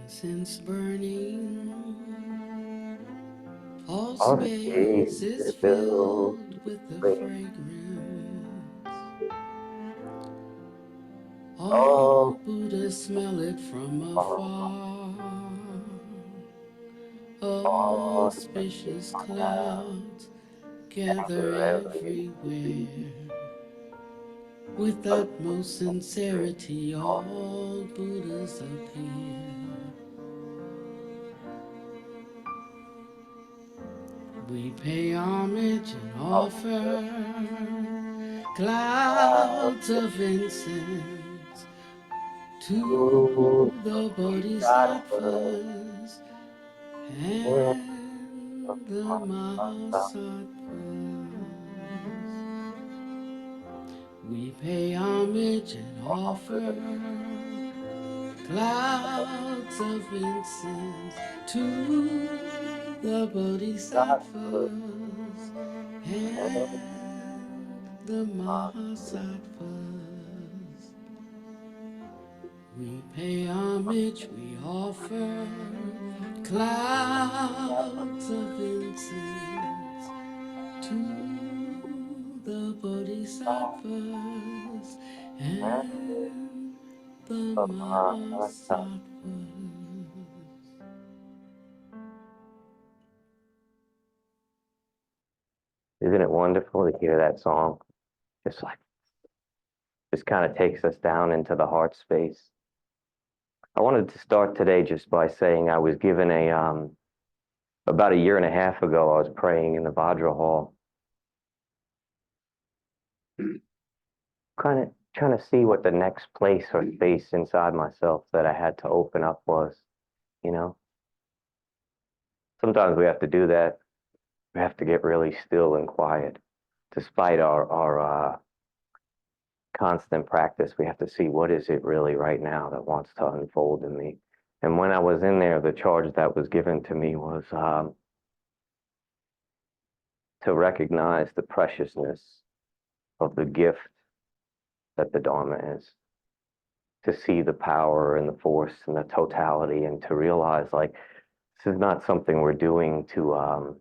Incense burning, all All the space days is are filled filled with the with fragrance. all All Buddhas smell it from of afar. all the Auspicious clouds clouds gather everywhere. everywhere. With utmost sincerity, all Buddhas appear. We pay homage and offer clouds of incense to the bodhisattvas and the mahasattvas. We pay homage and offer clouds of incense to the bodhisattvas and the mahasattvas. We pay homage, we offer clouds of incense to the bodhisattvas and the mahasattvas. Isn't it wonderful to hear that song? Just kind of takes us down into the heart space. I wanted to start today just by saying I was given about a year and a half ago, I was praying in the Vajra Hall, kind of trying to see what the next place or space inside myself that I had to open up was, you know. Sometimes we have to do that. We have to get really still and quiet. Despite our constant practice, we have to see what is it really right now that wants to unfold in me. And when I was in there, the charge that was given to me was to recognize the preciousness of the gift that the Dharma is, to see the power and the force and the totality, and to realize like this is not something we're doing to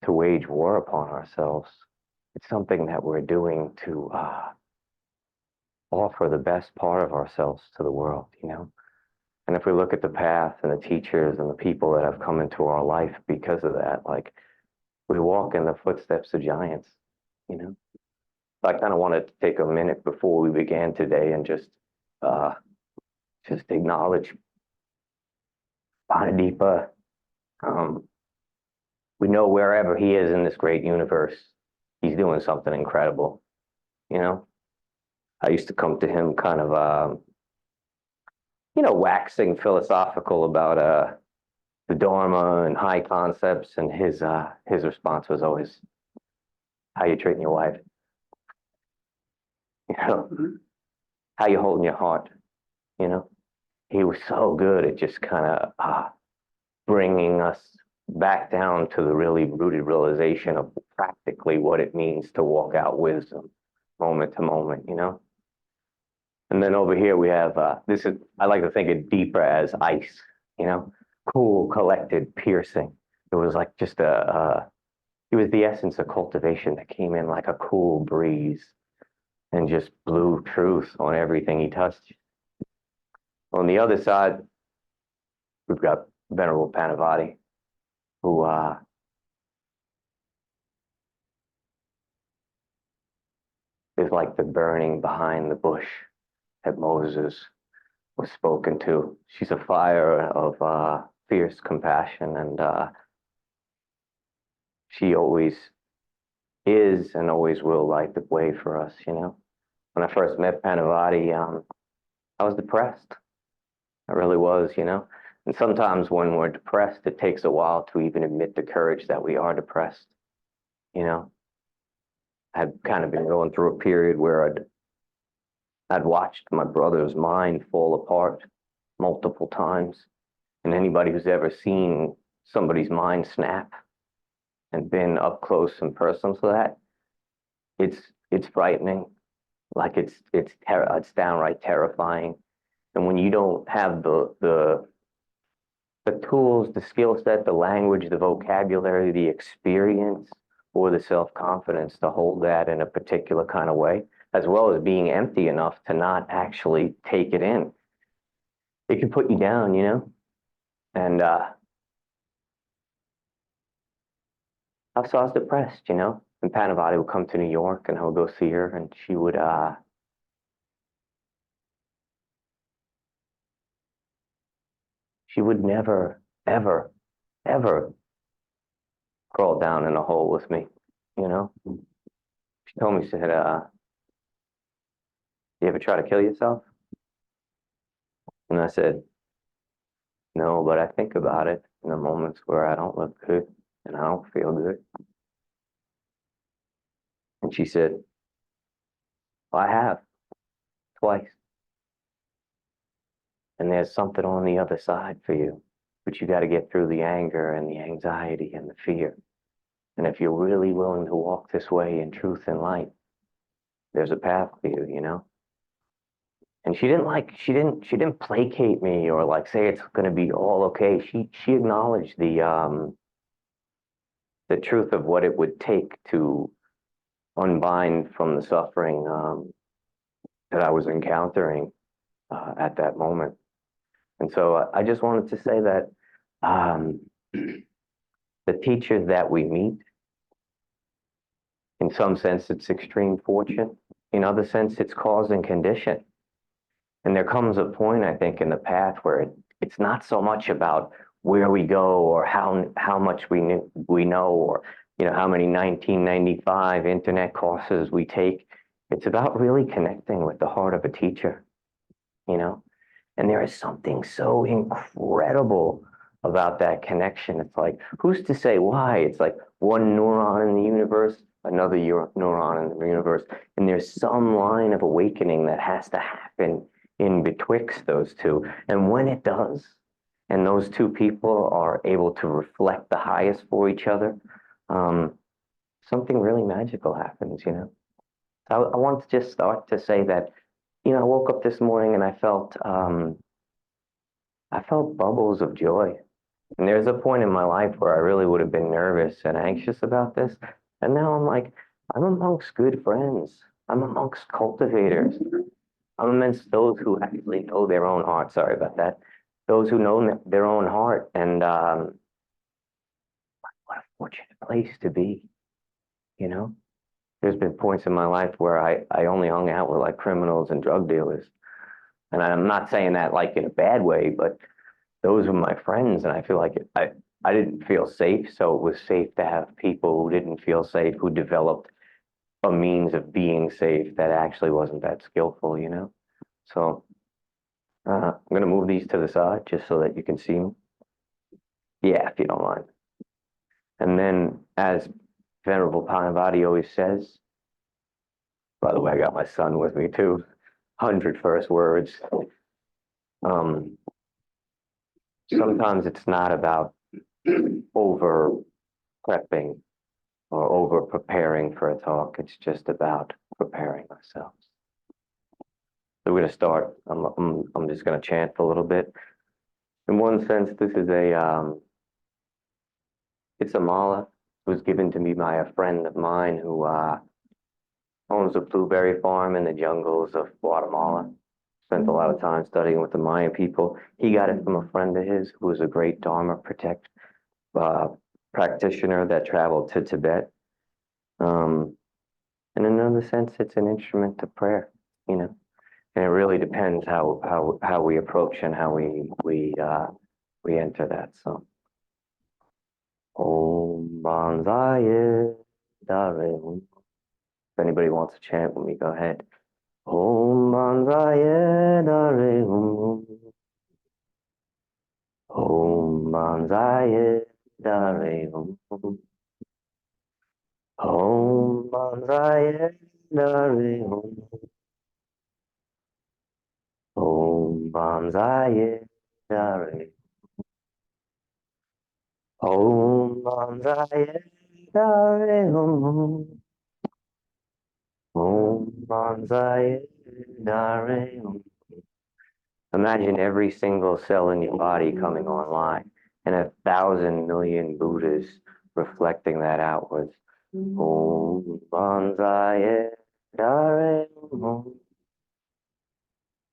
wage war upon ourselves. It's something that we're doing to offer the best part of ourselves to the world, you know? And if we look at the path and the teachers and the people that have come into our life because of that, like we walk in the footsteps of giants, you know? I kind of wanted to take a minute before we began today and uh, just acknowledge Buddhadharma. Um, we know wherever he is in this great universe, he's doing something incredible, you know? I used to come to him kind of, waxing philosophical about the Dharma and high concepts, and his response was always, "How you treating your wife? You know, how you holding your heart? You know." He was so good at just kind of bringing us back down to the really rooted realization of practically what it means to walk out wisdom, moment to moment. You know. And then over here we have this is I like to think of deeper as ice. You know, cool, collected, piercing. It was like just it was the essence of cultivation that came in like a cool breeze and just blew truth on everything he touched. On the other side, we've got Venerable Panavati, who is like the burning behind the bush that Moses was spoken to. She's a fire of fierce compassion, and she always is and always will light the way for us, you know. When I first met Panavati, I was depressed. I really was, you know. And sometimes when we're depressed, it takes a while to even admit the courage that we are depressed, you know. I'd kind of been going through a period where I'd watched my brother's mind fall apart multiple times. And anybody who's ever seen somebody's mind snap and been up close and personal to that, it's frightening. Like it's downright terrifying. And when you don't have the tools, the skill set, the language, the vocabulary, the experience, or the self-confidence to hold that in a particular kind of way, as well as being empty enough to not actually take it in, it can put you down, you know? And so I was depressed, you know? And Panavati would come to New York and I would go see her and she would never, ever, ever crawl down in a hole with me, you know? She told me, she said, you ever try to kill yourself? And I said, no, but I think about it in the moments where I don't look good and I don't feel good. And she said, well, I have twice. And there's something on the other side for you, but you got to get through the anger and the anxiety and the fear. And if you're really willing to walk this way in truth and light, there's a path for you, you know? And she didn't placate me or like say it's going to be all okay. She acknowledged the truth of what it would take to unbind from the suffering that I was encountering at that moment. And so I just wanted to say that the teachers that we meet, in some sense, it's extreme fortune. In other sense, it's cause and condition. And there comes a point, I think, in the path where it's not so much about where we go or how much we know or how many 1995 internet courses we take. It's about really connecting with the heart of a teacher, you know. And there is something so incredible about that connection. It's like, who's to say why? It's like one neuron in the universe, another neuron in the universe, and there's some line of awakening that has to happen in betwixt those two. And when it does, and those two people are able to reflect the highest for each other, something really magical happens, you know. So I want to just start to say that, I woke up this morning and I felt bubbles of joy. And there's a point in my life where I really would have been nervous and anxious about this. And now I'm like, I'm amongst good friends. I'm amongst cultivators. I'm amongst those who actually know their own heart. Sorry about that. Those who know their own heart. And what a fortunate place to be, you know? There's been points in my life where I only hung out with like criminals and drug dealers. And I'm not saying that like in a bad way, but those were my friends, and I feel like I didn't feel safe, so it was safe to have people who didn't feel safe, who developed a means of being safe that actually wasn't that skillful, you know? So I'm going to move these to the side just so that you can see them. Yeah, if you don't mind. And then, as Venerable Panavati always says, by the way, I got my son with me too, 100 first words. Sometimes it's not about over prepping or over preparing for a talk. It's just about preparing ourselves. So we're going to start. I'm just going to chant for a little bit. In one sense, this is it's a mala. It was given to me by a friend of mine who owns a blueberry farm in the jungles of Guatemala. Spent a lot of time studying with the Mayan people. He got it from a friend of his who was a great Dharma practitioner that traveled to Tibet. In another sense, it's an instrument of prayer, you know. And it really depends how we approach and how we enter that. So, Om Banzai Dare. If anybody wants to chant with me, go ahead. Om Banzai Dare. Om Banzai Dare. Om Banzai Dare. Om Banzai Dare. Om Banzai Dare. Om Banzai Dare. Imagine every single cell in your body coming online and 1,000,000,000 Buddhas reflecting that outwards. Om Banzai Dare Om.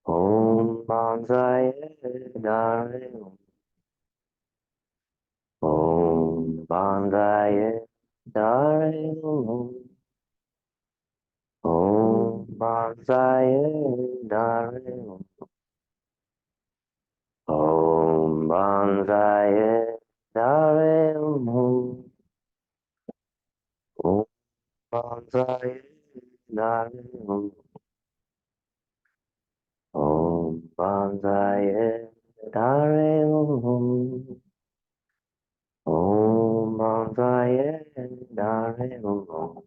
Om Banzai Dare Om. Om Banzai Dare Om. Om Banzai Dare Om. Om Banzai Dare Om. Om Banzai Dare Om. Om Banzai Dare Om. Om Banzai Dare Om.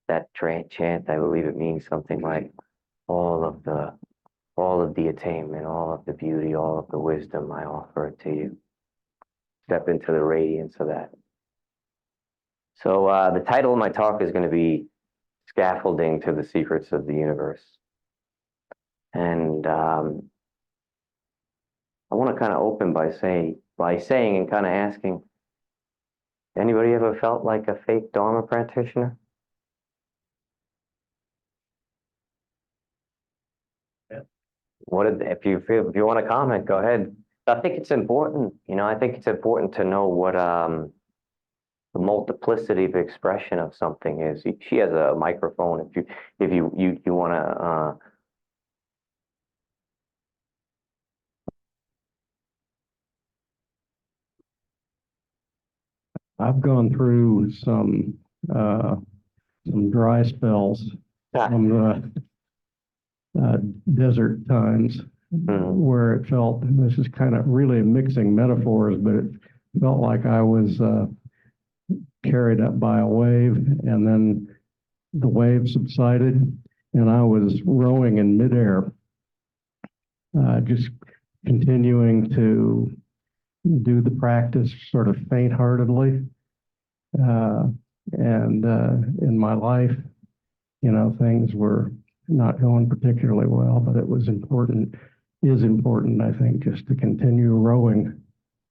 That chant, I believe it means something like all of the all of the attainment, all of the beauty, all of the wisdom, I offer it to you. Step into the radiance of that. So the title of my talk is going to be Scaffolding to the Secrets of the Universe. And I want to kind of open by saying and kind of asking, anybody ever felt like a fake Dharma practitioner? If you want to comment, go ahead. I think it's important, I think it's important to know what the multiplicity of expression of something is. She has a microphone. If you want to. I've gone through some dry spells from the desert times where it felt, and this is kind of really mixing metaphors, but it felt like I was carried up by a wave, and then the wave subsided, and I was rowing in midair, just continuing to do the practice sort of faint-heartedly. And in my life, things were not going particularly well, but it was important, I think, just to continue rowing.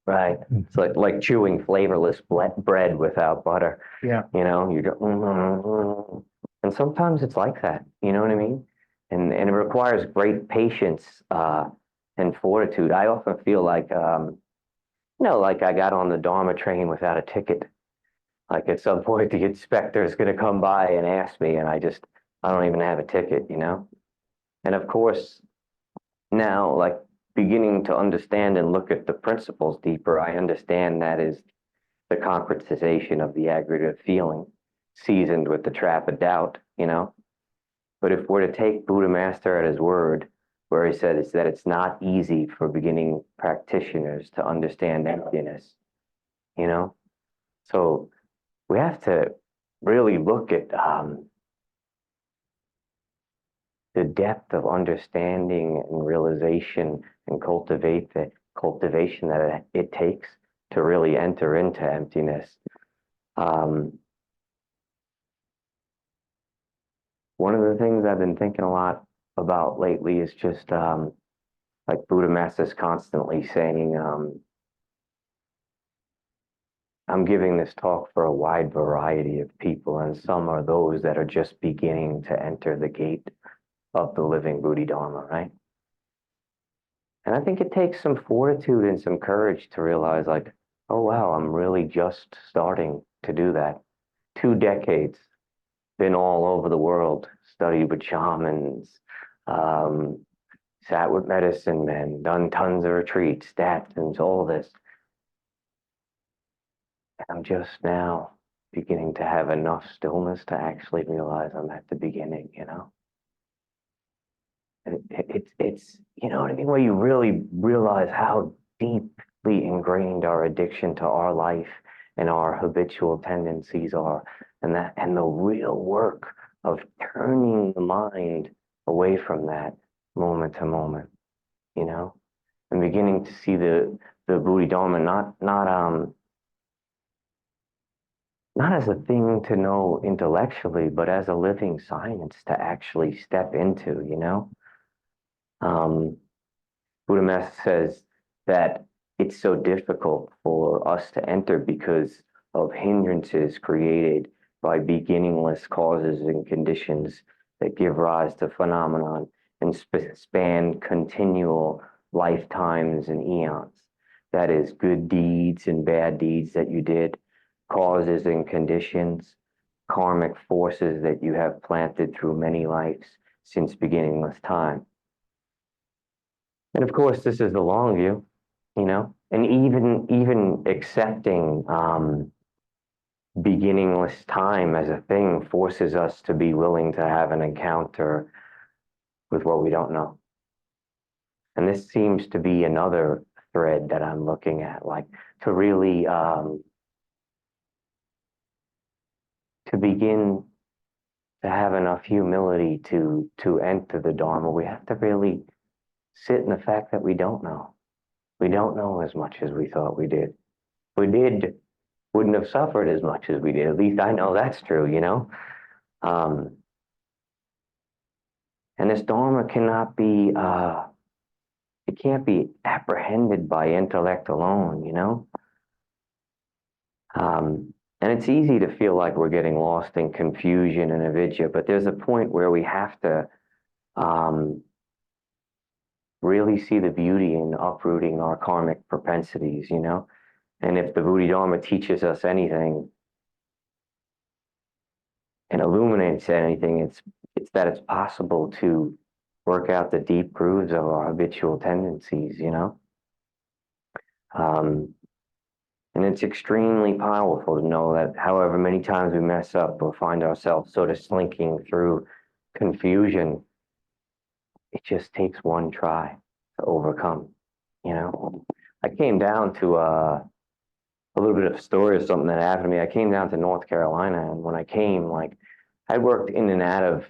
Right. It's like chewing flavorless bread without butter. Yeah. You go, and sometimes it's like that, you know what I mean? And it requires great patience and fortitude. I often feel like, like I got on the Dharma train without a ticket. Like at some point the inspector is going to come by and ask me, and I don't even have a ticket, And of course, now, like beginning to understand and look at the principles deeper, I understand that is the concretization of the aggregate feeling, seasoned with the trap of doubt, But if we're to take Buddha Master at his word, where he said that it's not easy for beginning practitioners to understand emptiness, So we have to really look at the depth of understanding and realization and cultivation that it takes to really enter into emptiness. One of the things I've been thinking a lot about lately is just like Buddha Master's constantly saying, I'm giving this talk for a wide variety of people, and some are those that are just beginning to enter the gate of the living Buddhadharma, right? And I think it takes some fortitude and some courage to realize, like, oh, wow, I'm really just starting to do that. 2 decades, been all over the world, studied with shamans, sat with medicine men, done tons of retreats, statins, all this. And I'm just now beginning to have enough stillness to actually realize I'm at the beginning, And it's you know what I mean, where you really realize how deeply ingrained our addiction to our life and our habitual tendencies are, and the real work of turning the mind away from that moment to moment, and beginning to see the Buddhadharma not as a thing to know intellectually, but as a living science to actually step into, Buddha Master says that it's so difficult for us to enter because of hindrances created by beginningless causes and conditions that give rise to phenomenon and span continual lifetimes and eons. That is, good deeds and bad deeds that you did, causes and conditions, karmic forces that you have planted through many lives since beginningless time. And of course, this is the long view, and even accepting beginningless time as a thing forces us to be willing to have an encounter with what we don't know. And this seems to be another thread that I'm looking at, like to really to begin to have enough humility to enter the Dharma. We have to really sit in the fact that we don't know. We don't know as much as we thought we did. If we did, wouldn't have suffered as much as we did. At least I know that's true, And this Dharma cannot be, it can't be apprehended by intellect alone, And it's easy to feel like we're getting lost in confusion and avidya, but there's a point where we have to really see the beauty in uprooting our karmic propensities, And if the Buddhadharma teaches us anything and illuminates anything, it's that it's possible to work out the deep grooves of our habitual tendencies, And it's extremely powerful to know that however many times we mess up or find ourselves sort of slinking through confusion, it just takes one try to overcome, I came down to a little bit of a story of something that happened to me. I came down to North Carolina, and when I came, I worked in and out of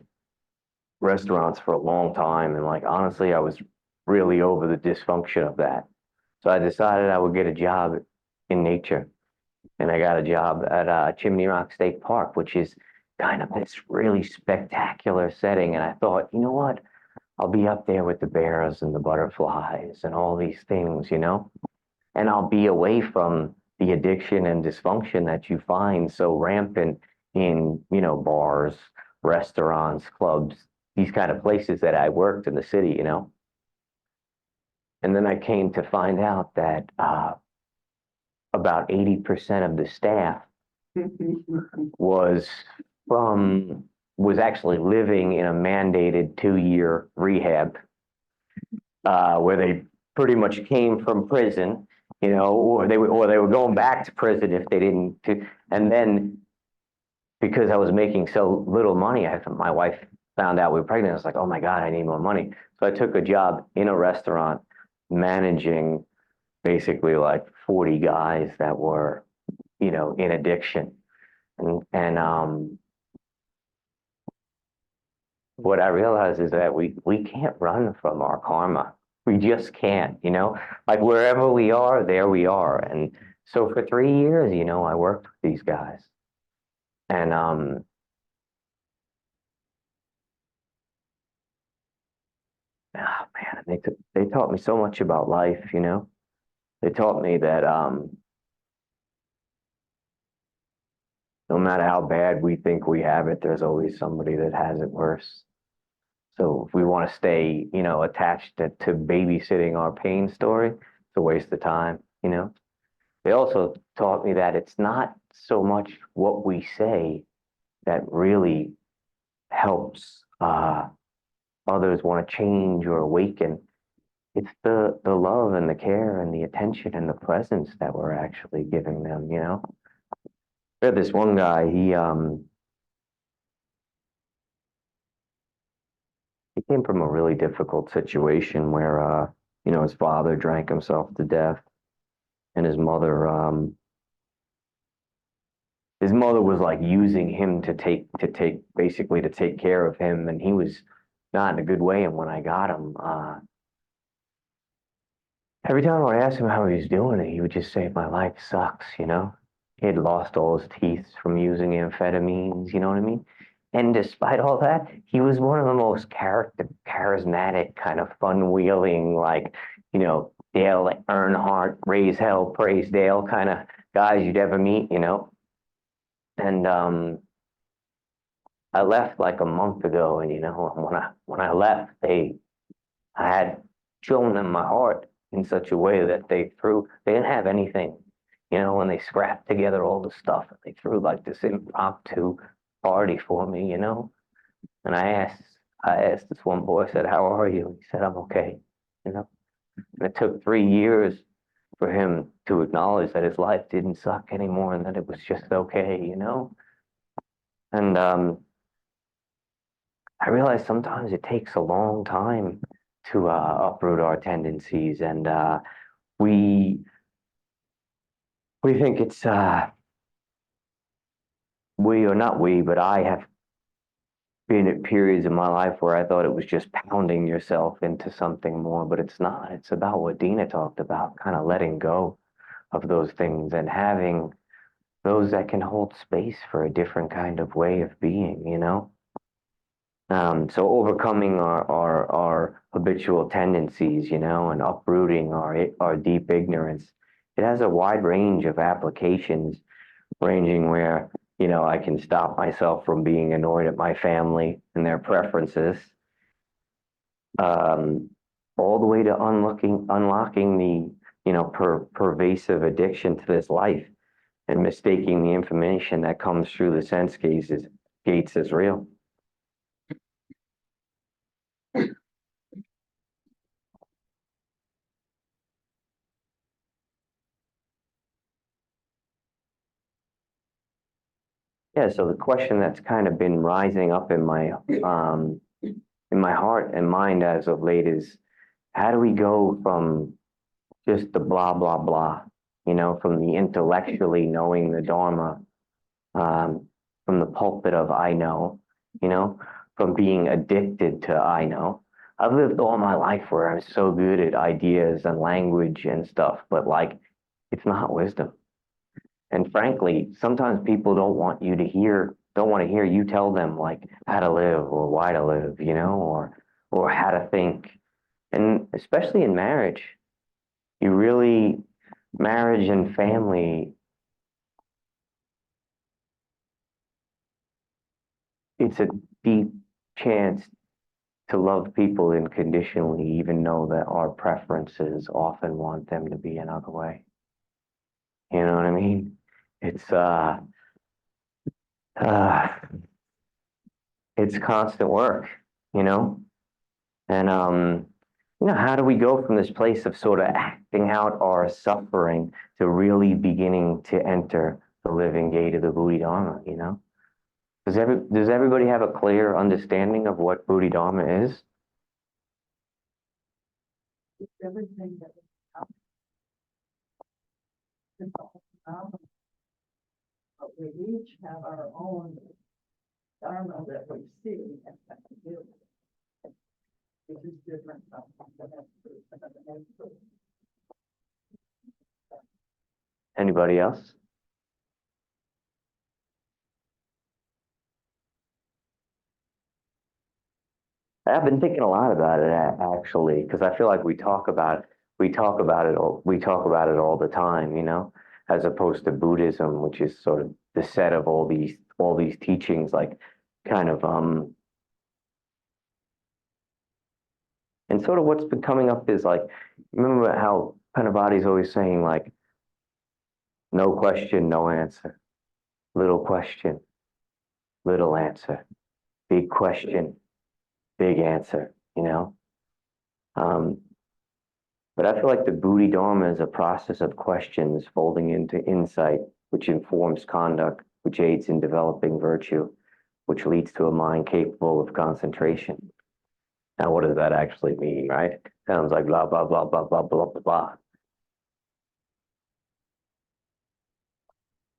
restaurants for a long time, and honestly, I was really over the dysfunction of that. So I decided I would get a job in nature, and I got a job at Chimney Rock State Park, which is kind of this really spectacular setting. And I thought, you know what? I'll be up there with the bears and the butterflies and all these things, and I'll be away from the addiction and dysfunction that you find so rampant in, bars, restaurants, clubs, these kind of places that I worked in the city, And then I came to find out that about 80% of the staff was actually living in a mandated 2-year rehab, where they pretty much came from prison, or they were going back to prison if they didn't. And then because I was making so little money, my wife found out we were pregnant. I was like, oh my God, I need more money. So I took a job in a restaurant managing basically 40 guys that were, in addiction. And what I realized is that we can't run from our karma. We just can't, wherever we are, there we are. And so for 3 years, I worked with these guys. And oh man, they taught me so much about life, They taught me that no matter how bad we think we have it, there's always somebody that has it worse. So if we want to stay, attached to babysitting our pain story, it's a waste of time, They also taught me that it's not so much what we say that really helps others want to change or awaken. It's the love and the care and the attention and the presence that we're actually giving them, We had this one guy, he came from a really difficult situation where, his father drank himself to death, and his mother was using him to take care of him, and he was not in a good way. And when I got him, every time I asked him how he was doing, he would just say, "My life sucks," He had lost all his teeth from using amphetamines, you know what I mean? And despite all that, he was one of the most charismatic, kind of fun-wheeling, like, Dale Earnhardt, raise hell, praise Dale kind of guys you'd ever meet. And I left like a month ago, and when I left, I had shown them my heart in such a way that they didn't have anything, when they scrapped together all the stuff, they threw like this impromptu party for me. And I asked this one boy, I said, "How are you?" He said, "I'm okay." And it took 3 years for him to acknowledge that his life didn't suck anymore and that it was just okay. And I realize sometimes it takes a long time to uproot our tendencies, and we we think it's we or not we, but I have been at periods in my life where I thought it was just pounding yourself into something more, but it's not. It's about what Dina talked about, kind of letting go of those things and having those that can hold space for a different kind of way of being. So overcoming our habitual tendencies, and uprooting our deep ignorance, it has a wide range of applications, ranging where, I can stop myself from being annoyed at my family and their preferences, um, all the way to unlocking the, pervasive addiction to this life and mistaking the information that comes through the sense gates as real. Yeah, so the question that's kind of been rising up in my heart and mind as of late is, how do we go from just the blah blah blah, from the intellectually knowing the Dharma, from the pulpit of I know, from being addicted to I know. I've lived all my life where I'm so good at ideas and language and stuff, but like it's not wisdom. And frankly, sometimes people don't want to hear you tell them like how to live or why to live, or how to think. And especially in marriage, marriage and family, it's a deep chance to love people unconditionally, even though that our preferences often want them to be another way. You know what I mean? It's uh it's constant work, you know? And how do we go from this place of sort of acting out our suffering to really beginning to enter the living gate of the Buddhadharma? Does everybody have a clear understanding of what Buddhadharma is? It's everything that is all phenomenal. But we each have our own dharma that we see and that we do. Which is different from the next person and the next person. Anybody else? I've been thinking a lot about it actually, because I feel like we talk about it all the time, as opposed to Buddhism, which is sort of the set of all these teachings, like kind of and sort of what's been coming up is like, remember how Panavati's always saying like, no question, no answer, little question, little answer, big question, big answer. But I feel like the Buddhadharma is a process of questions folding into insight, which informs conduct, which aids in developing virtue, which leads to a mind capable of concentration. Now, what does that actually mean, right? Sounds like blah, blah, blah, blah, blah, blah, blah, blah.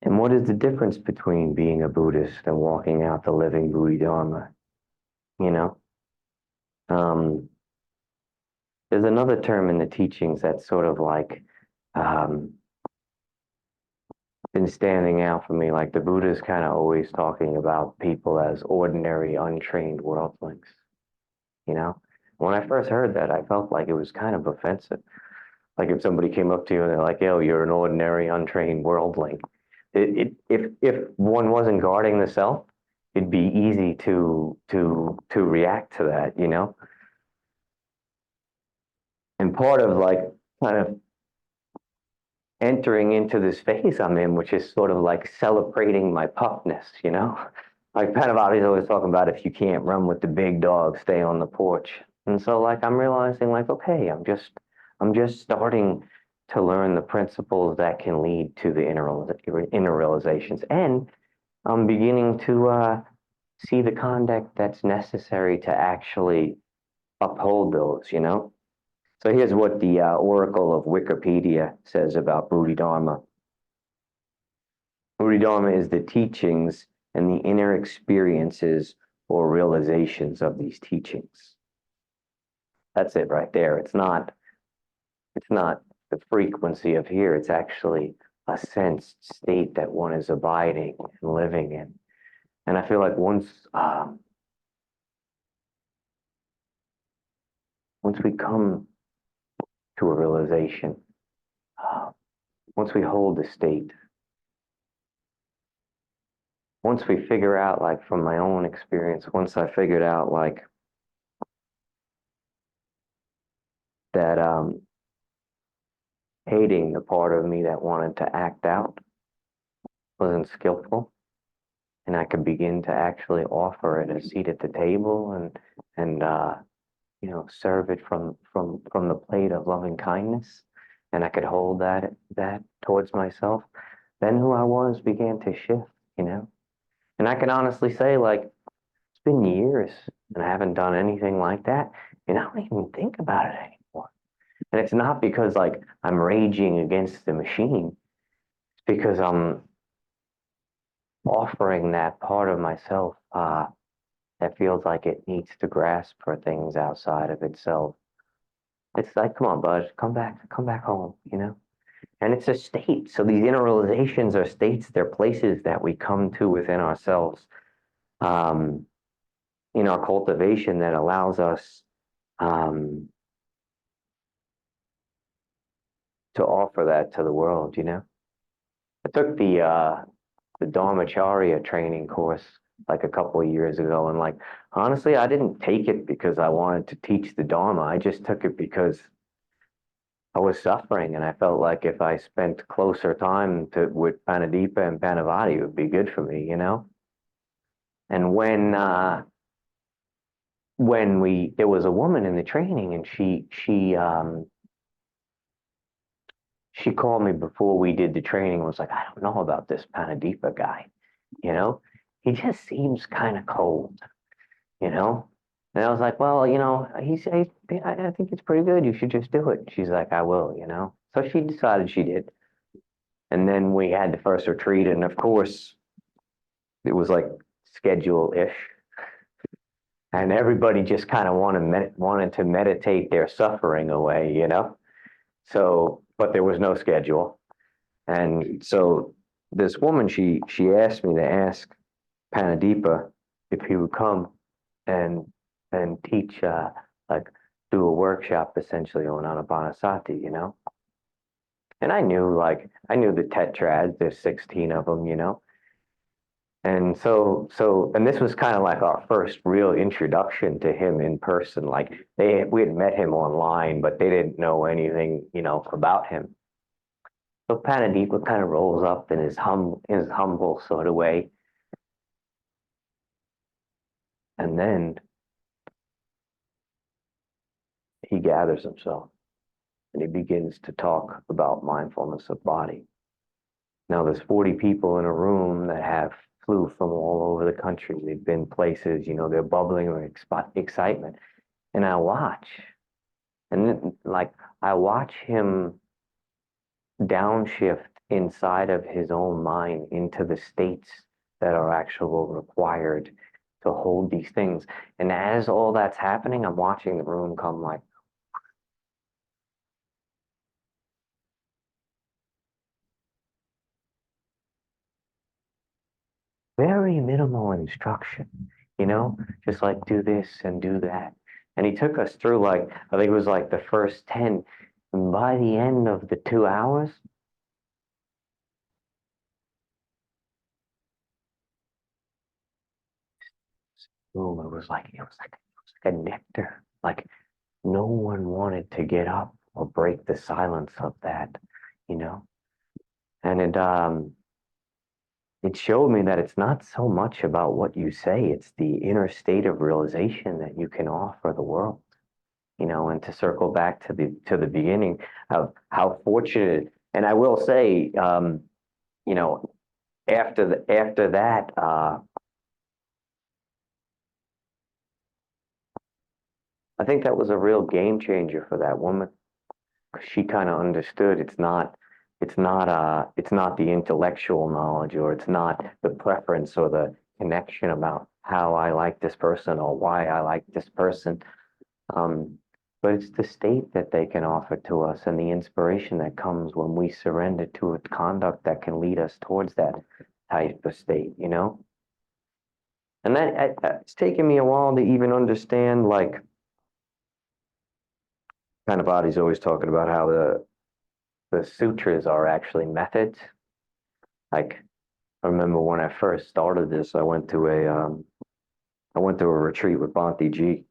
And what is the difference between being a Buddhist and walking out the living Buddhadharma? You know? There's another term in the teachings that's sort of like, been standing out for me. Like the Buddha's kind of always talking about people as ordinary, untrained worldlings. You know, when I first heard that, I felt like it was kind of offensive. Like if somebody came up to you and they're like, "Yo, you're an ordinary, untrained worldling." If one wasn't guarding the self, it'd be easy to react to that, you know. And part of like kind of entering into this phase I'm in, which is sort of like celebrating my puppness, you know? Like Buddhadharma always talking about if you can't run with the big dog, stay on the porch. And so like I'm realizing like, okay, I'm just starting to learn the principles that can lead to the inner realizations. And I'm beginning to see the conduct that's necessary to actually uphold those, you know? So here's what the Oracle of Wikipedia says about Buddhadharma. Buddhadharma is the teachings and the inner experiences or realizations of these teachings. That's it right there. It's not the frequency of here. It's actually a sensed state that one is abiding and living in. And I feel like once we come to a realization, once we hold the state, once we figure out, like from my own experience, once I figured out like that hating the part of me that wanted to act out wasn't skillful, and I could begin to actually offer it a seat at the table and you know, serve it from the plate of loving kindness, and I could hold that towards myself, then who I was began to shift, you know. And I can honestly say, like, it's been years and I haven't done anything like that, and I don't even think about it anymore. And it's not because like I'm raging against the machine. It's because I'm offering that part of myself that feels like it needs to grasp for things outside of itself. It's like, come on, bud, come back home, you know? And it's a state. So these inner realizations are states, they're places that we come to within ourselves in our cultivation that allows us to offer that to the world, you know? I took the Dharmacharya training course like a couple of years ago, and like honestly, I didn't take it because I wanted to teach the Dharma. I just took it because I was suffering, and I felt like if I spent closer time with Panadipa and Panavati, it would be good for me, you know. And when there was a woman in the training, and she called me before we did the training and was like, I don't know about this Panadipa guy, you know? He just seems kind of cold, you know? And I was like, well, you know, I think it's pretty good. You should just do it. She's like, I will, you know? So she decided she did. And then we had the first retreat, and of course, it was like schedule-ish. And everybody just kind of wanted to meditate their suffering away, you know? So, but there was no schedule. And so this woman, she asked me to ask Panadipa if he would come and teach, like do a workshop essentially on Anapanasati, you know? And I knew the tetrads, there's 16 of them, you know? And and this was kind of like our first real introduction to him in person. Like we had met him online, but they didn't know anything, you know, about him. So Panadipa kind of rolls up in his humble sort of way. And then he gathers himself and he begins to talk about mindfulness of body. Now there's 40 people in a room that have flew from all over the country. They've been places, you know, they're bubbling with excitement. And I watch, and then, like, I watch him downshift inside of his own mind into the states that are actually required to hold these things. And as all that's happening, I'm watching the room come like, very minimal instruction, you know, just like do this and do that. And he took us through like, I think it was like the first 10. And by the end of the 2 hours, boom, it was like a nectar. Like no one wanted to get up or break the silence of that, you know. And it showed me that it's not so much about what you say, it's the inner state of realization that you can offer the world, you know. And to circle back to the beginning of how fortunate, and I will say, you know, after that, I think that was a real game changer for that woman. She kind of understood it's not the intellectual knowledge, or it's not the preference or the connection about how I like this person or why I like this person. Um, but it's the state that they can offer to us and the inspiration that comes when we surrender to a conduct that can lead us towards that type of state, you know? And it's taken me a while to even understand, like, kind of body's always talking about how the sutras are actually methods. Like, I remember when I first started this, I went to a retreat with Bhante G,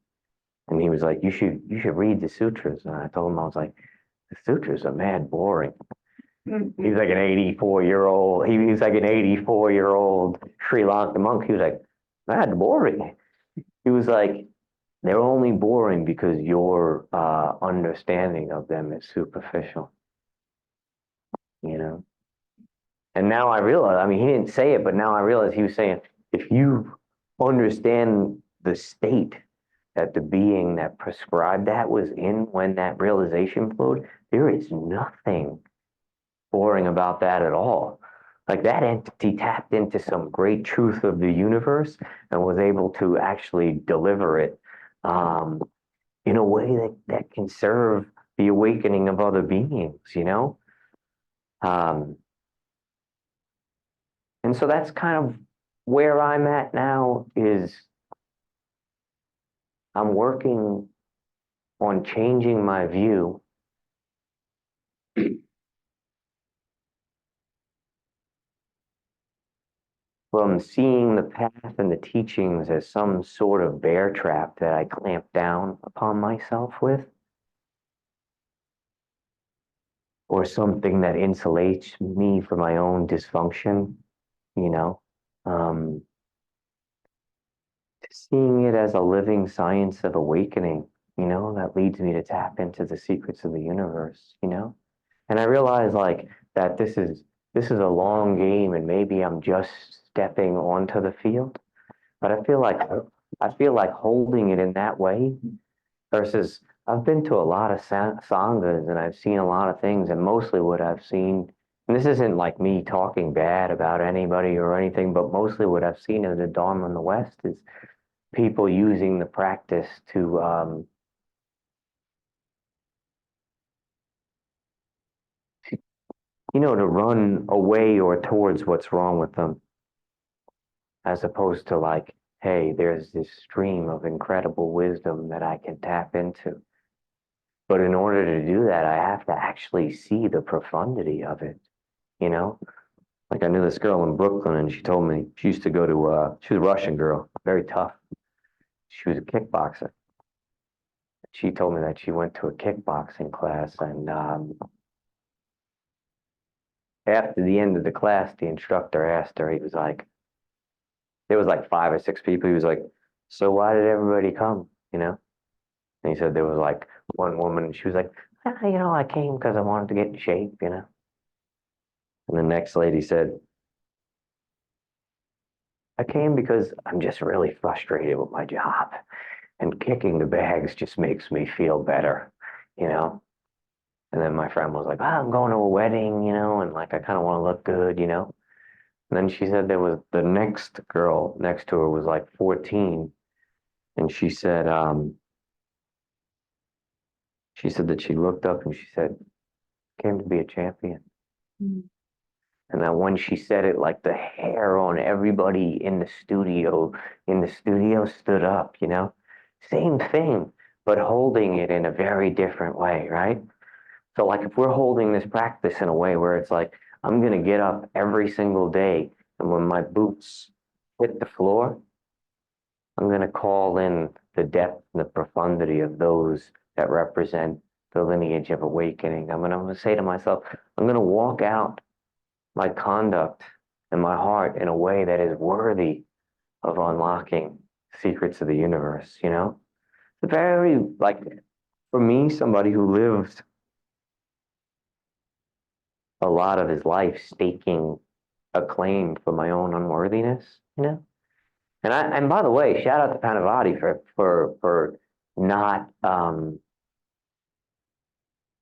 and he was like, you should read the sutras. And I told him, I was like, the sutras are mad boring. He's like an 84-year-old. He was like an 84-year-old Sri Lankan monk. He was like, mad boring. He was like, they're only boring because your understanding of them is superficial, you know? And now I realize, I mean, he didn't say it, but now I realize he was saying, if you understand the state that the being that prescribed that was in when that realization flowed, there is nothing boring about that at all. Like that entity tapped into some great truth of the universe and was able to actually deliver it in a way that can serve the awakening of other beings, you know? Um, and so that's kind of where I'm at now. Is I'm working on changing my view from seeing the path and the teachings as some sort of bear trap that I clamp down upon myself with, or something that insulates me from my own dysfunction, you know, um, seeing it as a living science of awakening, you know, that leads me to tap into the secrets of the universe, you know. And I realize like that this is a long game, and maybe I'm just stepping onto the field, but I feel like holding it in that way versus I've been to a lot of sanghas and I've seen a lot of things, and mostly what I've seen, and this isn't like me talking bad about anybody or anything, but mostly what I've seen in the Dharma in the West is people using the practice to run away or towards what's wrong with them, as opposed to like, hey, there's this stream of incredible wisdom that I can tap into. But in order to do that, I have to actually see the profundity of it, you know? Like I knew this girl in Brooklyn, and she told me she used to go to, she was a Russian girl, very tough. She was a kickboxer. She told me that she went to a kickboxing class, and after the end of the class, the instructor asked her, he was like, there was like 5 or 6 people. He was like, so why did everybody come, you know? And he said there was like one woman, she was like, I came because I wanted to get in shape, you know? And the next lady said, I came because I'm just really frustrated with my job, and kicking the bags just makes me feel better, you know? And then my friend was like, I'm going to a wedding, you know, and like I kind of want to look good, you know? And then she said there was the next girl next to her was like 14. And she said that she looked up and she said, came to be a champion. And then when she said it, like the hair on everybody in the studio stood up, you know? Same thing, but holding it in a very different way, right? So like if we're holding this practice in a way where it's like, I'm going to get up every single day, and when my boots hit the floor, I'm going to call in the depth and the profundity of those that represent the lineage of awakening. I'm going to say to myself, I'm going to walk out my conduct and my heart in a way that is worthy of unlocking secrets of the universe, you know? It's very, like, for me, somebody who lived a lot of his life staking a claim for my own unworthiness, you know? And by the way, shout out to Panavati for not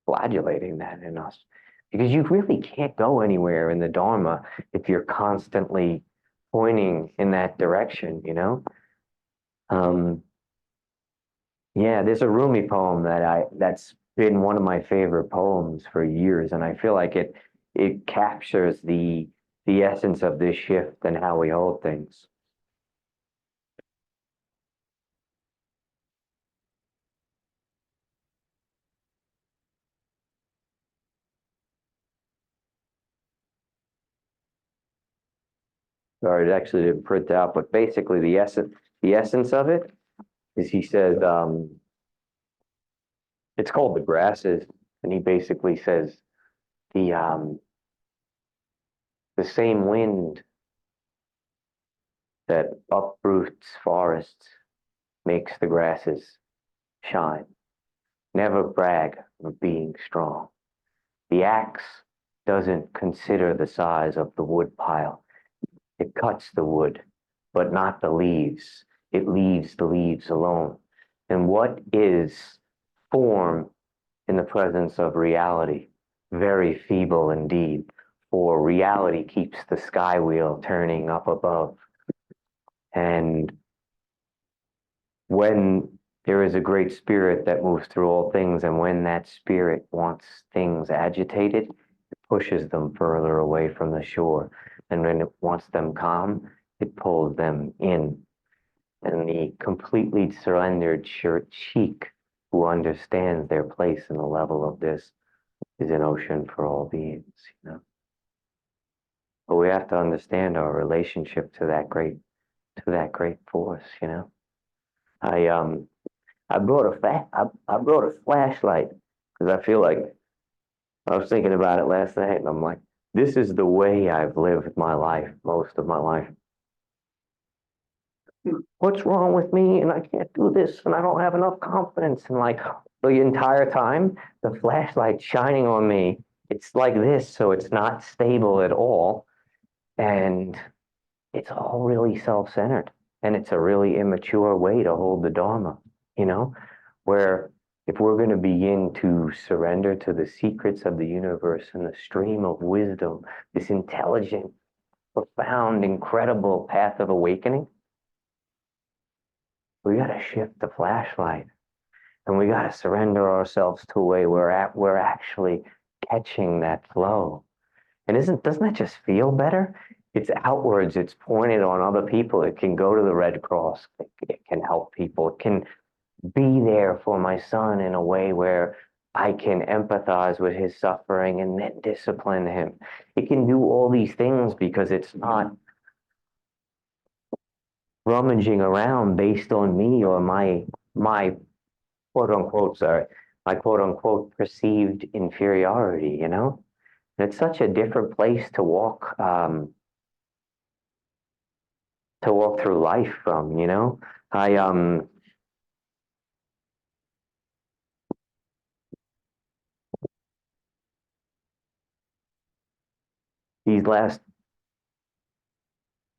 flagellating that in us. Because you really can't go anywhere in the Dharma if you're constantly pointing in that direction, you know? Yeah, there's a Rumi poem that's been one of my favorite poems for years, and I feel like it captures the essence of this shift and how we hold things. Or it actually didn't print out, but basically the essence of it is he says it's called The Grasses, and he basically says the um, the same wind that uproots forests makes the grasses shine. Never brag of being strong. The axe doesn't consider the size of the wood pile. It cuts the wood, but not the leaves. It leaves the leaves alone. And what is form in the presence of reality? Very feeble indeed, for reality keeps the sky wheel turning up above. And when there is a great spirit that moves through all things, and when that spirit wants things agitated, it pushes them further away from the shore. And when it wants them calm, it pulls them in. And the completely surrendered cheek who understands their place in the level of this is an ocean for all beings, you know. But we have to understand our relationship to that great force, you know. I brought a flashlight because I feel like I was thinking about it last night, and I'm like, this is the way I've lived my life, most of my life. What's wrong with me? And I can't do this, and I don't have enough confidence. And like the entire time, the flashlight shining on me, it's like this, so it's not stable at all. And it's all really self-centered. And it's a really immature way to hold the Dharma, you know, where if we're going to begin to surrender to the secrets of the universe and the stream of wisdom, this intelligent, profound, incredible path of awakening, we got to shift the flashlight, and we got to surrender ourselves to a way where we're actually catching that flow. And doesn't that just feel better? It's outwards, it's pointed on other people. It can go to the Red Cross, it can help people, it can be there for my son in a way where I can empathize with his suffering and then discipline him. It can do all these things because it's not rummaging around based on me or my quote unquote, sorry, my quote unquote perceived inferiority, you know? And it's such a different place to walk through life from, you know? I these last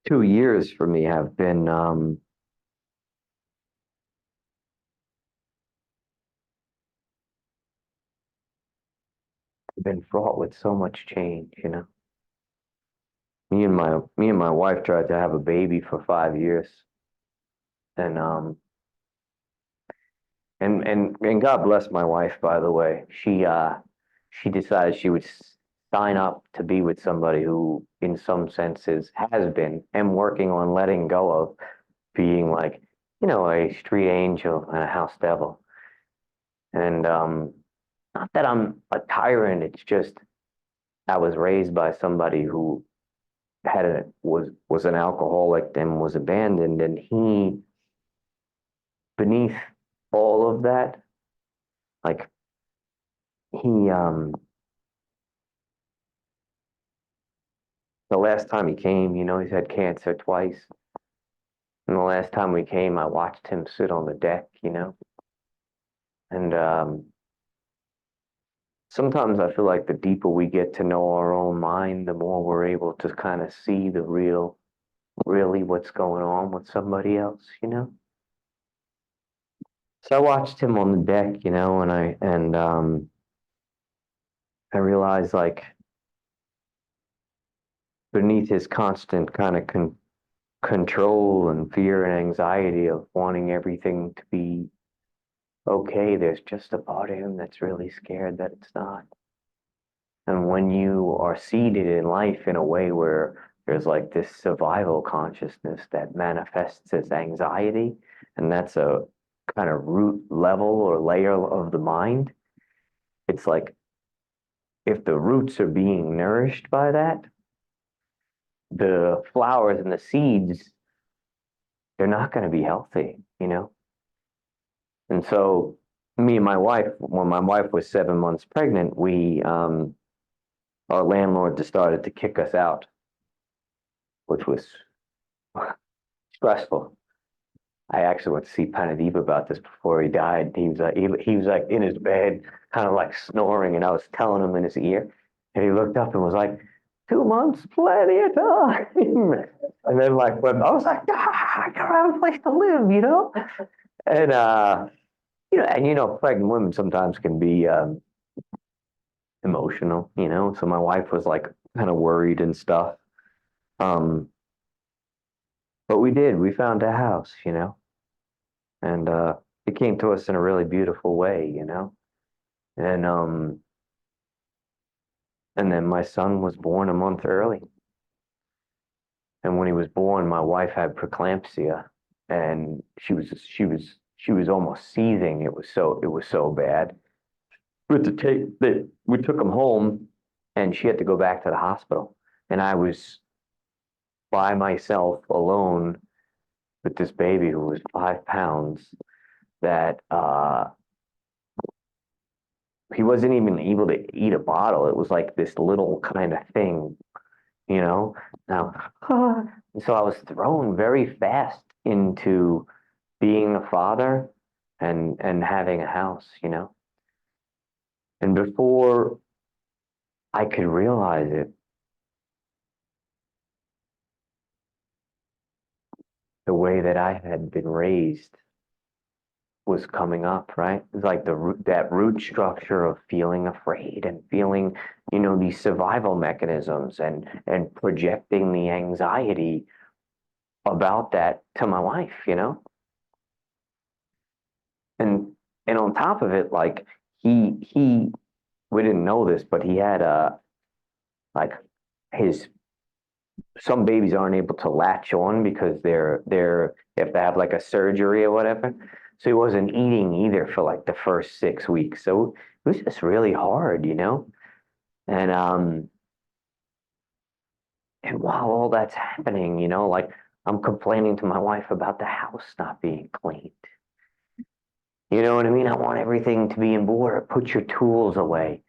2 years for me have been fraught with so much change, you know. Me and my wife tried to have a baby for 5 years, and and God bless my wife, by the way. She decided she would sign up to be with somebody who, in some senses, has been and working on letting go of being like, a street angel and a house devil. And not that I'm a tyrant, it's just I was raised by somebody who was an alcoholic and was abandoned, and he, beneath all of that, like he the last time he came, he's had cancer twice. And the last time we came, I watched him sit on the deck, and sometimes I feel like the deeper we get to know our own mind, the more we're able to kind of see the really what's going on with somebody else, So I watched him on the deck, and I realized, like, beneath his constant kind of control and fear and anxiety of wanting everything to be okay, there's just a part of him that's really scared that it's not. And when you are seated in life in a way where there's like this survival consciousness that manifests as anxiety, and that's a kind of root level or layer of the mind, it's like if the roots are being nourished by that, the flowers and the seeds, they're not going to be healthy, And so me and my wife, when my wife was 7 months pregnant, our landlord just started to kick us out, which was stressful. I actually went to see Panadeep about this before he died. He was like in his bed, kind of like snoring, and I was telling him in his ear, and he looked up and was like, 2 months, plenty of time. And then I was like, I gotta have a place to live, And pregnant women sometimes can be emotional, So my wife was like kind of worried and stuff. But we found a house, And it came to us in a really beautiful way, And then my son was born a month early. And when he was born, my wife had preeclampsia, and she was almost seething. It was so bad. We took him home, and she had to go back to the hospital. And I was by myself alone with this baby who was 5 pounds that he wasn't even able to eat a bottle. It was like this little kind of thing, Now, so I was thrown very fast into being a father and having a house, And before I could realize it, the way that I had been raised was coming up, right? It's like that root structure of feeling afraid and feeling, these survival mechanisms and projecting the anxiety about that to my wife, And on top of it, like we didn't know this, but he had like some babies aren't able to latch on because they have to have like a surgery or whatever. So he wasn't eating either for like the first 6 weeks. So it was just really hard, And while all that's happening, like I'm complaining to my wife about the house not being cleaned. You know what I mean? I want everything to be in order. Put your tools away.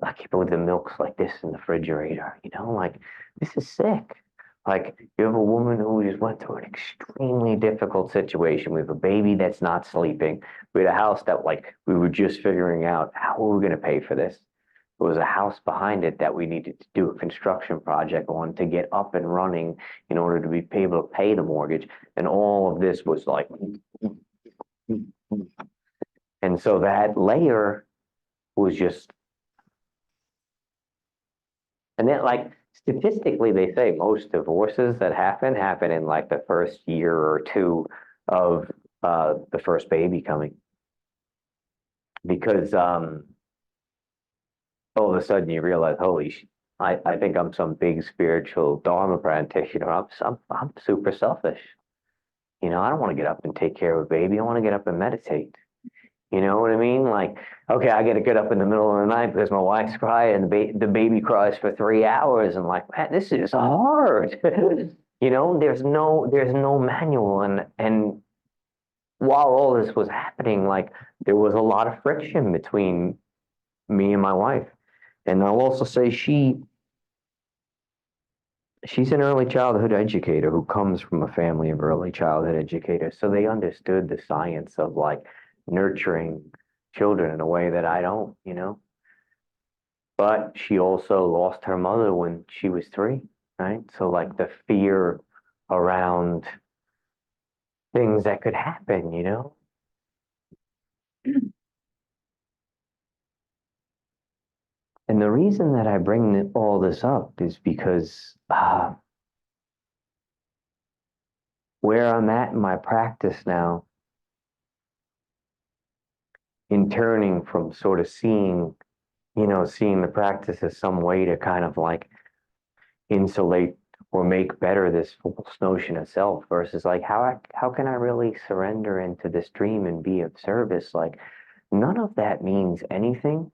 I keep it with the milks like this in the refrigerator, like this is sick. Like you have a woman who just went through an extremely difficult situation. We have a baby that's not sleeping. We had a house that like we were just figuring out how were we going to pay for this. There was a house behind it that we needed to do a construction project on to get up and running in order to be able to pay the mortgage. And all of this was like, and so that layer was just, and then like statistically, they say most divorces that happen in like the first year or two of the first baby coming. Because all of a sudden you realize, I think I'm some big spiritual Dharma practitioner. I'm super selfish. I don't want to get up and take care of a baby. I want to get up and meditate. You know what I mean? Like, okay, I got to get up in the middle of the night because my wife's crying and the baby cries for 3 hours. And like, man, this is hard. There's no manual. And while all this was happening, like there was a lot of friction between me and my wife. And I'll also say she's an early childhood educator who comes from a family of early childhood educators. So they understood the science of like nurturing children in a way that I don't. But she also lost her mother when she was 3, right? So like the fear around things that could happen. And the reason that I bring all this up is because where I'm at in my practice now, in turning from sort of seeing the practice as some way to kind of like insulate or make better this false notion of self versus like how can I really surrender into this dream and be of service? Like none of that means anything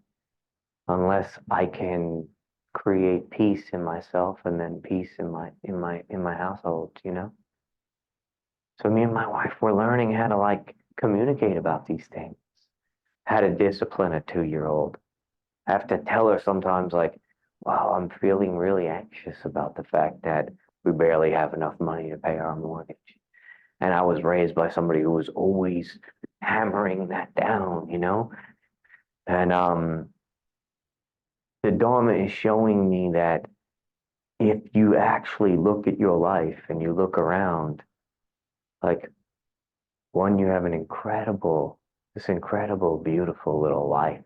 unless I can create peace in myself and then peace in my household. So me and my wife, we're learning how to like communicate about these things, how to discipline a 2-year-old. I have to tell her sometimes like, wow, I'm feeling really anxious about the fact that we barely have enough money to pay our mortgage. And I was raised by somebody who was always hammering that down. And the Dharma is showing me that if you actually look at your life and you look around, like, one, you have this incredible, beautiful little life.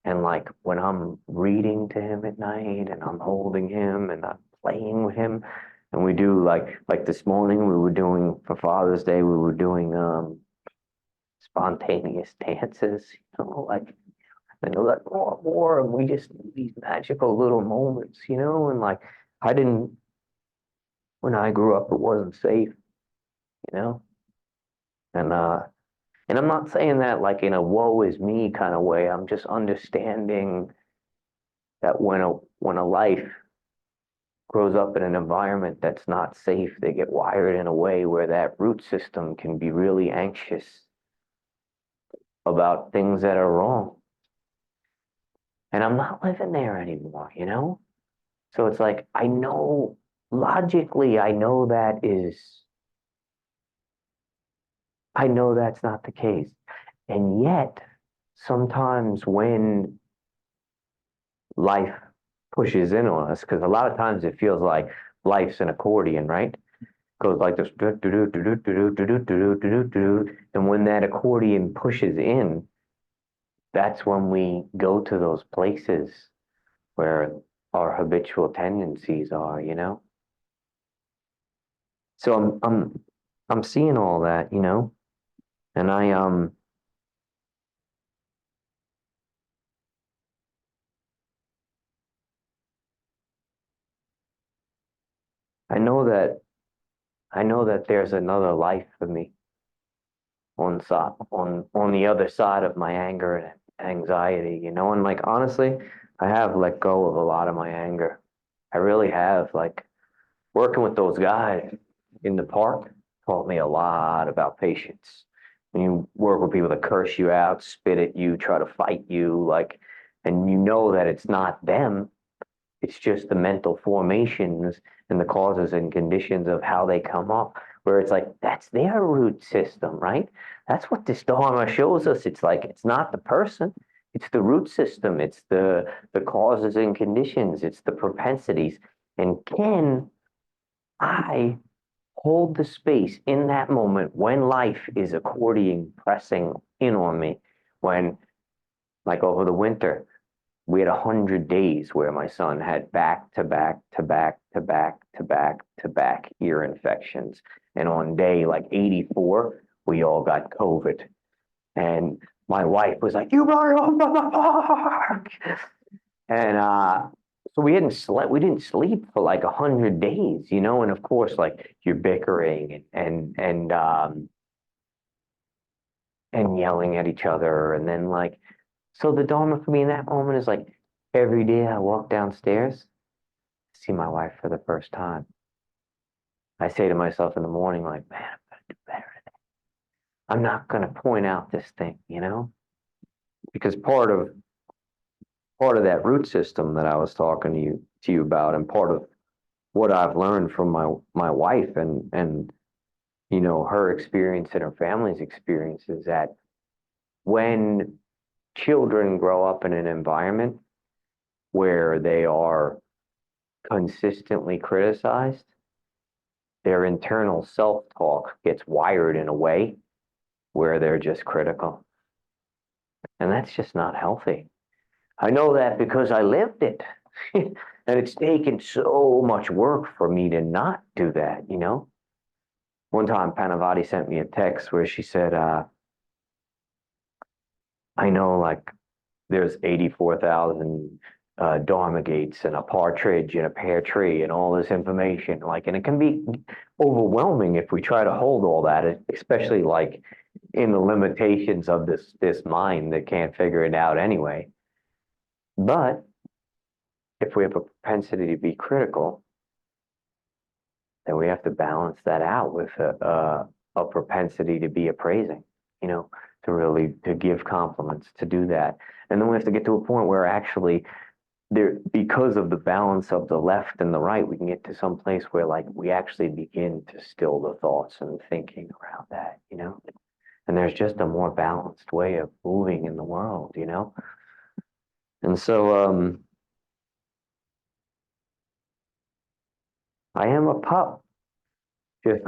And like when I'm reading to him at night and I'm holding him and I'm playing with him, and we do like this morning we were doing for Father's Day, we were doing spontaneous dances, like and like more, and we just these magical little moments, and like I didn't when I grew up it wasn't safe, you know, and I'm not saying that like in a woe is me kind of way. I'm just understanding that when a life grows up in an environment that's not safe, they get wired in a way where that root system can be really anxious about things that are wrong. And I'm not living there anymore. So it's like logically, I know that's not the case. And yet, sometimes when life pushes in on us, because a lot of times it feels like life's an accordion, right? Goes like this, and when that accordion pushes in, that's when we go to those places where our habitual tendencies are. So I'm seeing all that, and I know that there's another life for me on the other side of my anger and anxiety, and like honestly, I have let go of a lot of my anger. I really have. Like working with those guys in the park taught me a lot about patience. When you work with people that curse you out, spit at you, try to fight you, like, and you know that it's not them, it's just the mental formations and the causes and conditions of how they come up, where it's like, that's their root system, right? That's what this Dharma shows us. It's like, it's not the person, it's the root system, it's the causes and conditions, it's the propensities. And can I hold the space in that moment when life is accordion pressing in on me, when, like over the winter, we had 100 days where my son had back to back to back to back to back to back ear infections. And on day like 84, we all got COVID. And my wife was like, "You brought it home from the park." And so we didn't sleep for like 100 days, you know, and of course, like you're bickering and yelling at each other. And then like, so the Dharma for me in that moment is like every day I walk downstairs, see my wife for the first time. I say to myself in the morning, like, man, I'm gonna do better today. I'm not gonna point out this thing, you know, because part of that root system that I was talking to you about, and part of what I've learned from my wife and you know her experience and her family's experience is that when children grow up in an environment where they are consistently criticized, their internal self-talk gets wired in a way where they're just critical. And that's just not healthy. I know that because I lived it. And it's taken so much work for me to not do that, you know? One time, Panavati sent me a text where she said, I know like there's 84,000 Dharma gates and a partridge and a pear tree and all this information. Like, and it can be overwhelming if we try to hold all that, especially like in the limitations of this mind that can't figure it out anyway. But if we have a propensity to be critical, then we have to balance that out with a propensity to be appraising, you know, to give compliments, to do that. And then we have to get to a point where actually there, because of the balance of the left and the right, we can get to some place where like we actually begin to still the thoughts and thinking around that, you know? And there's just a more balanced way of moving in the world, you know? And so I am a pup, just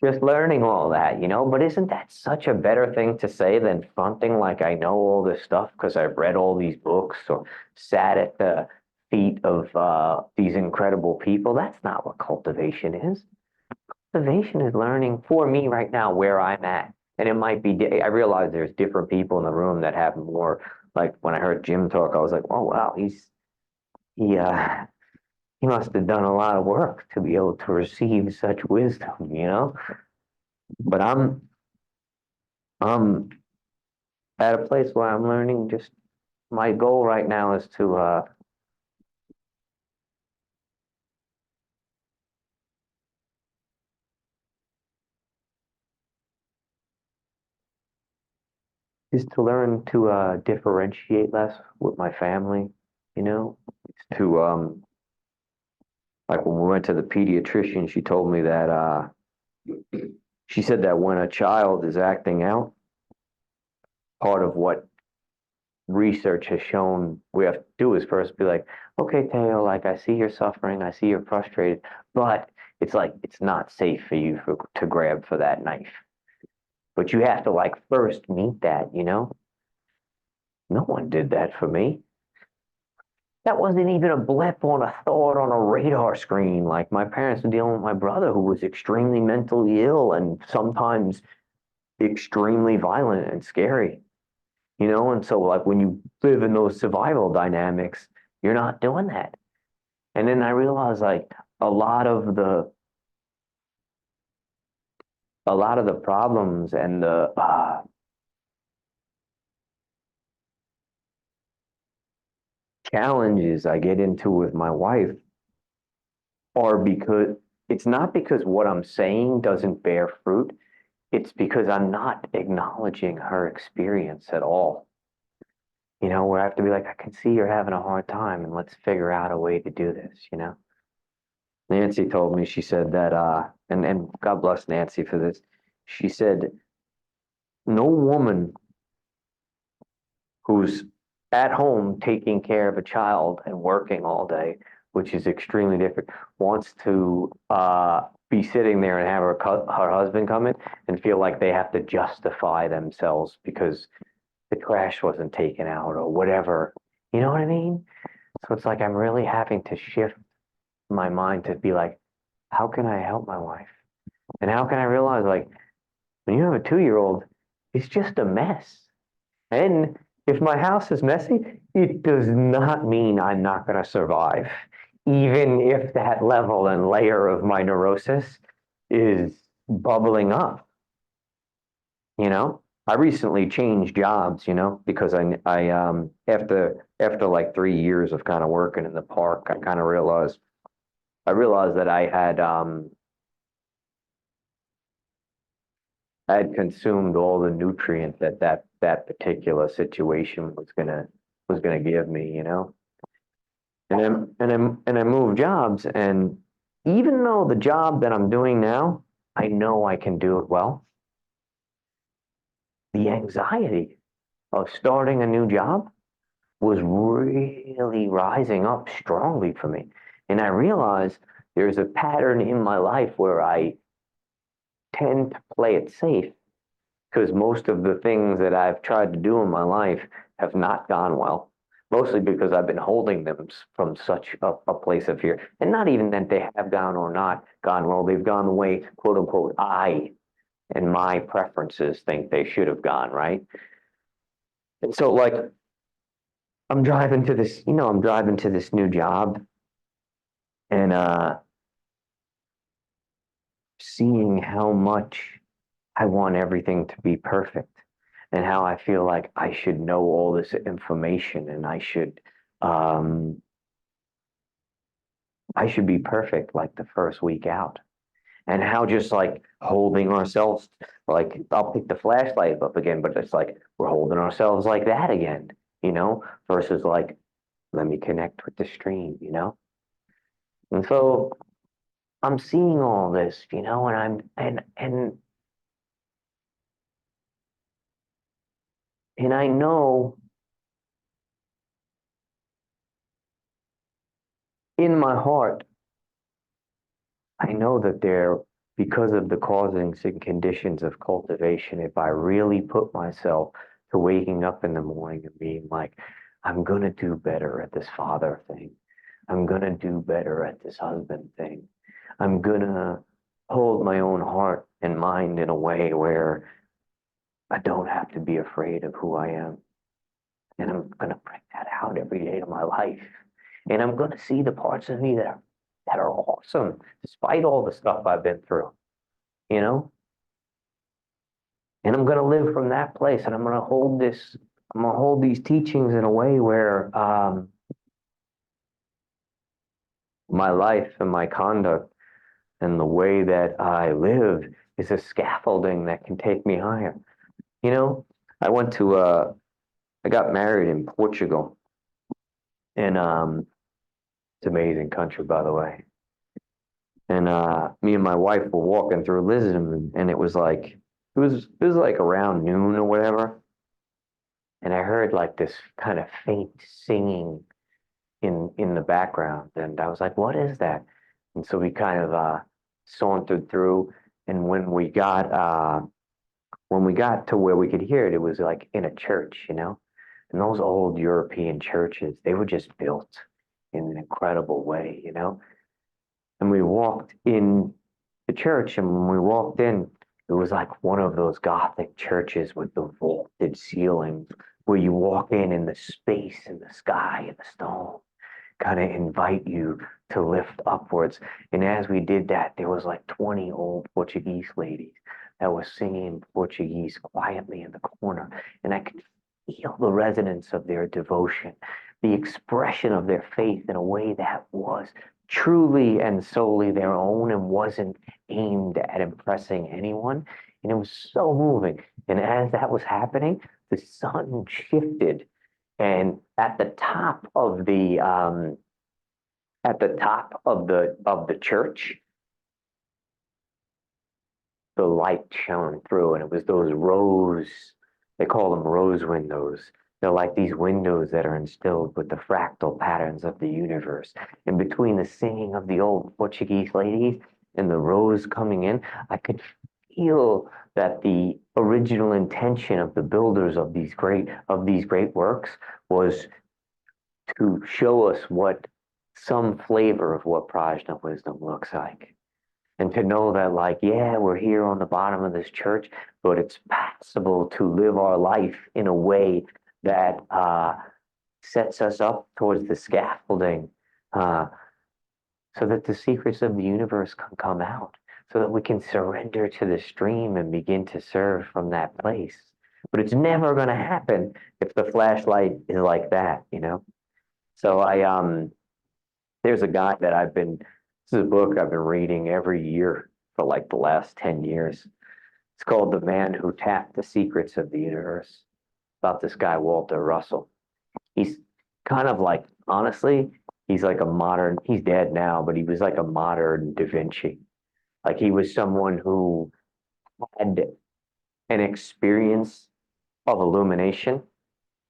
just learning all that, you know. But isn't that such a better thing to say than fronting like I know all this stuff because I've read all these books or sat at the feet of these incredible people? That's not what cultivation is. Cultivation is learning for me right now where I'm at, and it might be. I realize there's different people in the room that have more. Like when I heard Jim talk, I was like, oh wow, he he must have done a lot of work to be able to receive such wisdom, you know? But I'm at a place where I'm learning just my goal right now is to learn to differentiate less with my family, you know? It's to like when we went to the pediatrician, she told me that she said that when a child is acting out, part of what research has shown we have to do is first be like, okay, Teo, like I see you're suffering, I see you're frustrated, but it's like it's not safe for you to grab for that knife. But you have to like first meet that, you know? No one did that for me. That wasn't even a blip on a thought on a radar screen. Like my parents were dealing with my brother who was extremely mentally ill and sometimes extremely violent and scary. You know, and so like when you live in those survival dynamics, you're not doing that. And then I realized like a lot of the problems and the challenges I get into with my wife are because it's not because what I'm saying doesn't bear fruit. It's because I'm not acknowledging her experience at all. You know, where I have to be like, I can see you're having a hard time and let's figure out a way to do this, you know? Nancy told me, she said that, and God bless Nancy for this. She said, no woman who's at home taking care of a child and working all day, which is extremely different, wants to be sitting there and have her husband come in and feel like they have to justify themselves because the trash wasn't taken out or whatever. You know what I mean? So it's like I'm really having to shift my mind to be like, how can I help my wife? And how can I realize like when you have a 2-year-old, it's just a mess. And if my house is messy, it does not mean I'm not going to survive, even if that level and layer of my neurosis is bubbling up. You know, I recently changed jobs, you know, because after like 3 years of kind of working in the park, I kind of realized that I had consumed all the nutrient that particular situation was gonna give me, you know. And I moved jobs, and even though the job that I'm doing now, I know I can do it well, the anxiety of starting a new job was really rising up strongly for me. And I realized there's a pattern in my life where I tend to play it safe because most of the things that I've tried to do in my life have not gone well. Mostly because I've been holding them from such a place of fear. And not even that they have gone or not gone well, they've gone the way, quote unquote, I and my preferences think they should have gone, right? And so, like, I'm driving to this, I'm driving to this new job and seeing how much I want everything to be perfect and how I feel like I should know all this information and I should be perfect like the first week out. And how just like holding ourselves, like I'll pick the flashlight up again, but it's like we're holding ourselves like that again, versus like, let me connect with the stream, And so I'm seeing all this, and I know in my heart, I know that because of the causings and conditions of cultivation, if I really put myself to waking up in the morning and being like, I'm going to do better at this father thing. I'm going to do better at this husband thing. I'm going to hold my own heart and mind in a way where I don't have to be afraid of who I am. And I'm going to bring that out every day of my life. And I'm going to see the parts of me that are awesome, despite all the stuff I've been through, you know? And I'm going to live from that place. And I'm going to hold these teachings in a way where my life and my conduct and the way that I live is a scaffolding that can take me higher. I got married in Portugal, and it's an amazing country, by the way. And me and my wife were walking through Lisbon, and it was like around noon or whatever, and I heard like this kind of faint singing in the background, and I was like, "What is that?" And so we kind of sauntered through, and when we got to where we could hear it, it was like in a church, And those old European churches, they were just built in an incredible way, And we walked in the church, and when we walked in, it was like one of those Gothic churches with the vaulted ceilings where you walk in and the space and the sky and the stone kind of invite you to lift upwards. And as we did that, there was like 20 old Portuguese ladies that were singing Portuguese quietly in the corner. And I could feel the resonance of their devotion, the expression of their faith in a way that was truly and solely their own and wasn't aimed at impressing anyone. And it was so moving. And as that was happening, the sun shifted. And at the top of the church, the light shone through, and it was those they call them rose windows. They're like these windows that are instilled with the fractal patterns of the universe. And between the singing of the old Portuguese ladies and the rose coming in, I could feel that the original intention of the builders of these great works was to show us what some flavor of what Prajna wisdom looks like. And to know that, like, yeah, we're here on the bottom of this church, but it's possible to live our life in a way that sets us up towards the scaffolding, so that the secrets of the universe can come out, so that we can surrender to the stream and begin to serve from that place. But it's never going to happen if the flashlight is like that, you know? So there's a guy that this is a book I've been reading every year for like the last 10 years. It's called The Man Who Tapped the Secrets of the Universe, about this guy, Walter Russell. He's kind of like, honestly, he's dead now, but he was like a modern Da Vinci. Like he was someone who had an experience of illumination.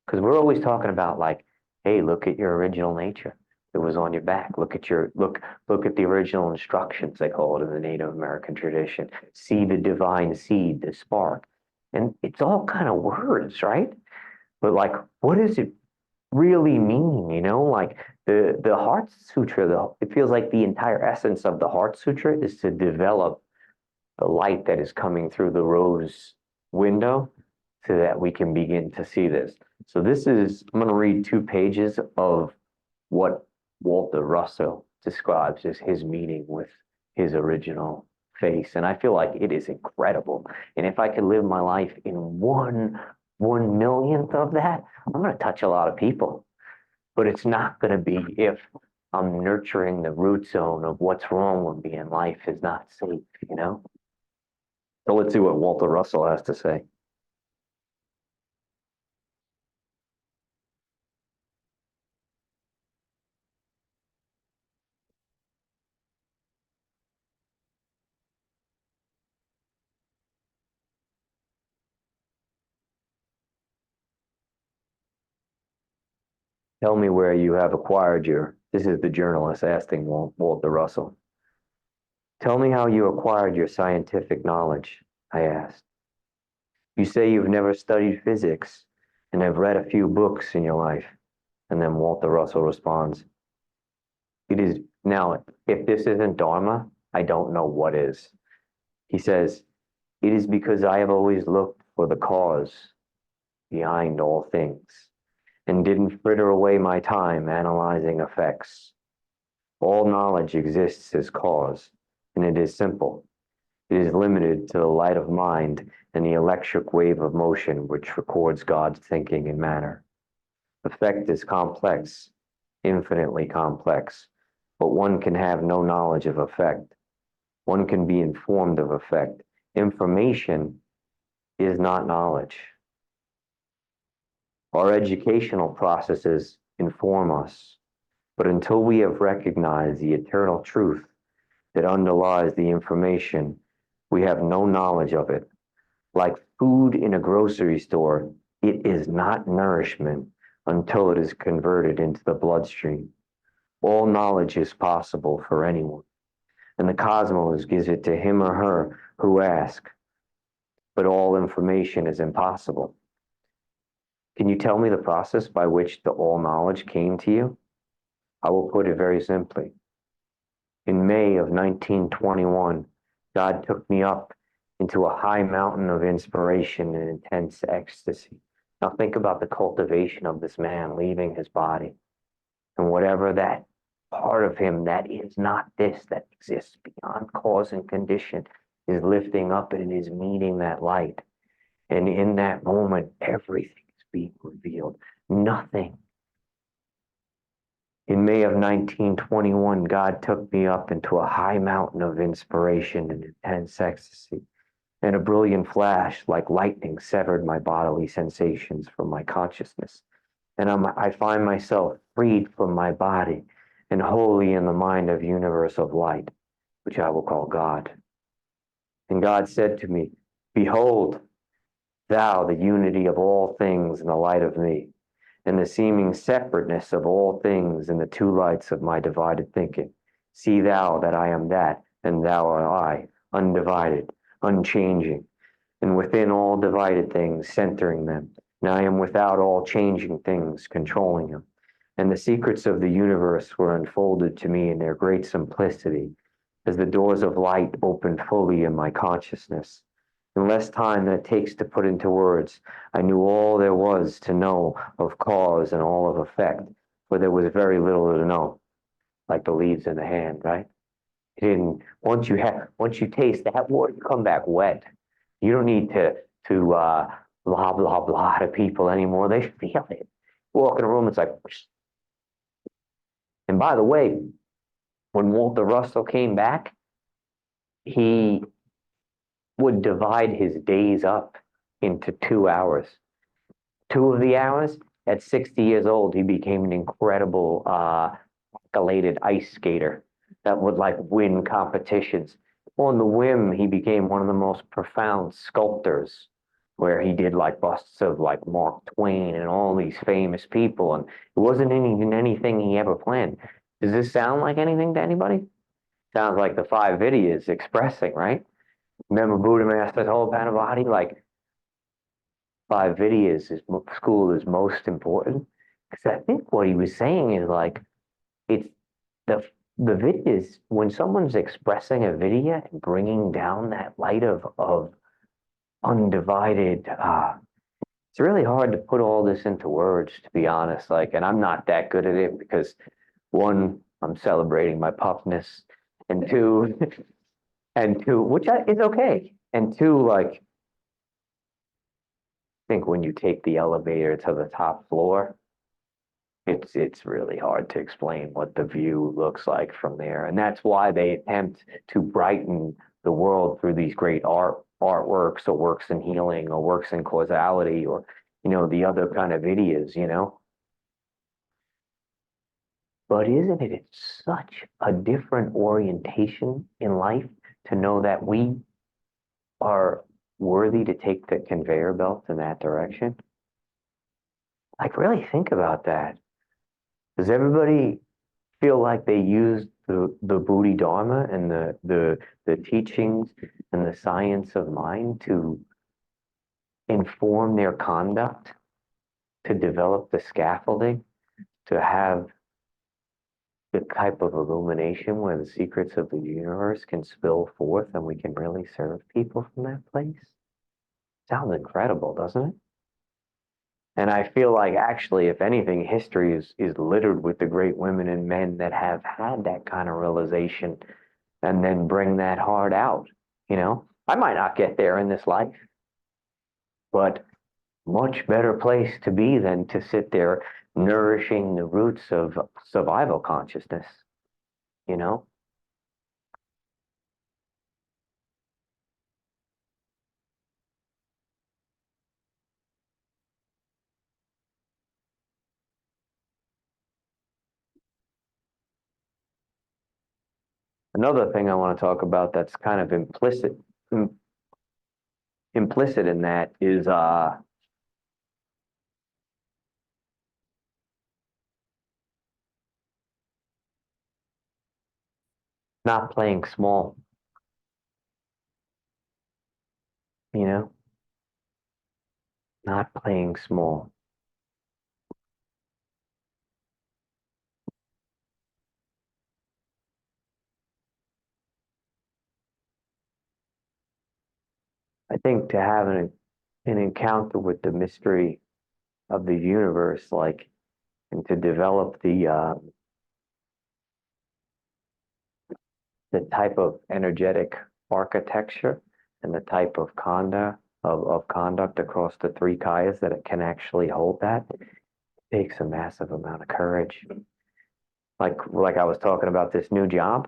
Because we're always talking about like, hey, look at your original nature. It was on your back. Look at the original instructions, they call it in the Native American tradition. See the divine seed, the spark. And it's all kind of words, right? But like, what does it really mean? You know, like the Heart Sutra, it feels like the entire essence of the Heart Sutra is to develop the light that is coming through the rose window so that we can begin to see this. So I'm going to read 2 pages of what Walter Russell describes as his meeting with his original face. And I feel like it is incredible. And if I could live my life in one millionth of that, I'm going to touch a lot of people. But it's not going to be if I'm nurturing the root zone of what's wrong with me and life is not safe, you know? So let's see what Walter Russell has to say. Tell me where you have acquired this is the journalist asking Walter Russell. Tell me how you acquired your scientific knowledge, I asked. You say you've never studied physics and have read a few books in your life. And then Walter Russell responds, now, if this isn't Dharma, I don't know what is. He says, it is because I have always looked for the cause behind all things and didn't fritter away my time analyzing effects. All knowledge exists as cause, and it is simple. It is limited to the light of mind and the electric wave of motion which records God's thinking and manner. Effect is complex, infinitely complex, but one can have no knowledge of effect. One can be informed of effect. Information is not knowledge. Our educational processes inform us, but until we have recognized the eternal truth that underlies the information, we have no knowledge of it. Like food in a grocery store, it is not nourishment until it is converted into the bloodstream. All knowledge is possible for anyone, and the cosmos gives it to him or her who asks, but all information is impossible. Can you tell me the process by which the all knowledge came to you? I will put it very simply. In May of 1921, God took me up into a high mountain of inspiration and intense ecstasy. Now think about the cultivation of this man leaving his body, and whatever that part of him that is not this, that exists beyond cause and condition, is lifting up and is meeting that light. And in that moment, everything is being revealed. Nothing. In May of 1921, God took me up into a high mountain of inspiration and intense ecstasy, and a brilliant flash like lightning severed my bodily sensations from my consciousness. And I find myself freed from my body and wholly in the mind of universe of light, which I will call God. And God said to me, behold, thou the unity of all things in the light of me, and the seeming separateness of all things in the two lights of my divided thinking. See thou that I am that, and thou art I, undivided, unchanging, and within all divided things, centering them. And I am without all changing things, controlling them. And the secrets of the universe were unfolded to me in their great simplicity, as the doors of light opened fully in my consciousness. in less time than it takes to put into words. I knew all there was to know of cause and all of effect, for there was very little to know, like the leaves in the hand, right? You didn't, once you taste that water, you come back wet. You don't need to blah, blah, blah to people anymore. They feel it. Walk in a room, it's like, whoosh. And by the way, when Walter Russell came back, he would divide his days up into 2 hours. 2 of the hours, at 60 years old, he became an incredible accoladed ice skater that would like win competitions. On the whim, he became one of the most profound sculptors, where he did like busts of like Mark Twain and all these famous people, and it wasn't even anything he ever planned. Does this sound like anything to anybody? Sounds like the five Vidyas expressing, right? Remember Buddha Master's whole Panavati, like five Vidyas is school is most important. Because I think what he was saying is like it's the Vidyas, when someone's expressing a Vidya and bringing down that light of undivided, it's really hard to put all this into words, to be honest. Like, and I'm not that good at it because one, I'm celebrating my puffness, and two, which is okay, and two, like, I think when you take the elevator to the top floor, it's really hard to explain what the view looks like from there, and that's why they attempt to brighten the world through these great artworks, or works in healing, or works in causality, or the other kind of videos. But isn't it it's such a different orientation in life to know that we are worthy to take the conveyor belt in that direction? Like, really think about that. Does everybody feel like they use the Buddhadharma and the teachings and the science of mind to inform their conduct, to develop the scaffolding, to have the type of illumination where the secrets of the universe can spill forth and we can really serve people from that place? Sounds incredible, doesn't it? And I feel like actually, if anything, history is littered with the great women and men that have had that kind of realization and then bring that heart out. I might not get there in this life, but much better place to be than to sit there nourishing the roots of survival consciousness, you know? Another thing I want to talk about that's kind of implicit in that is not playing small, you know, not playing small. I think to have an encounter with the mystery of the universe, like, and to develop the type of energetic architecture and the type of conduct across the three kayas that it can actually hold that, takes a massive amount of courage. Like I was talking about this new job.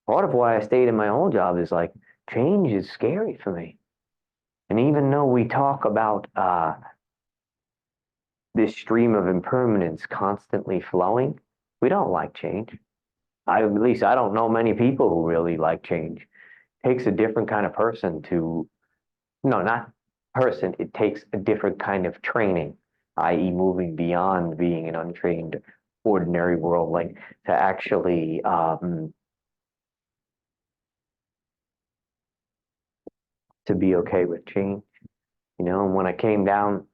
Part of why I stayed in my old job is like change is scary for me. And even though we talk about this stream of impermanence constantly flowing, we don't like change. At least I don't know many people who really like change. It takes a different kind of person to, no, not person, it takes a different kind of training, i.e. moving beyond being an untrained ordinary worldling to actually to be okay with change. And when I came down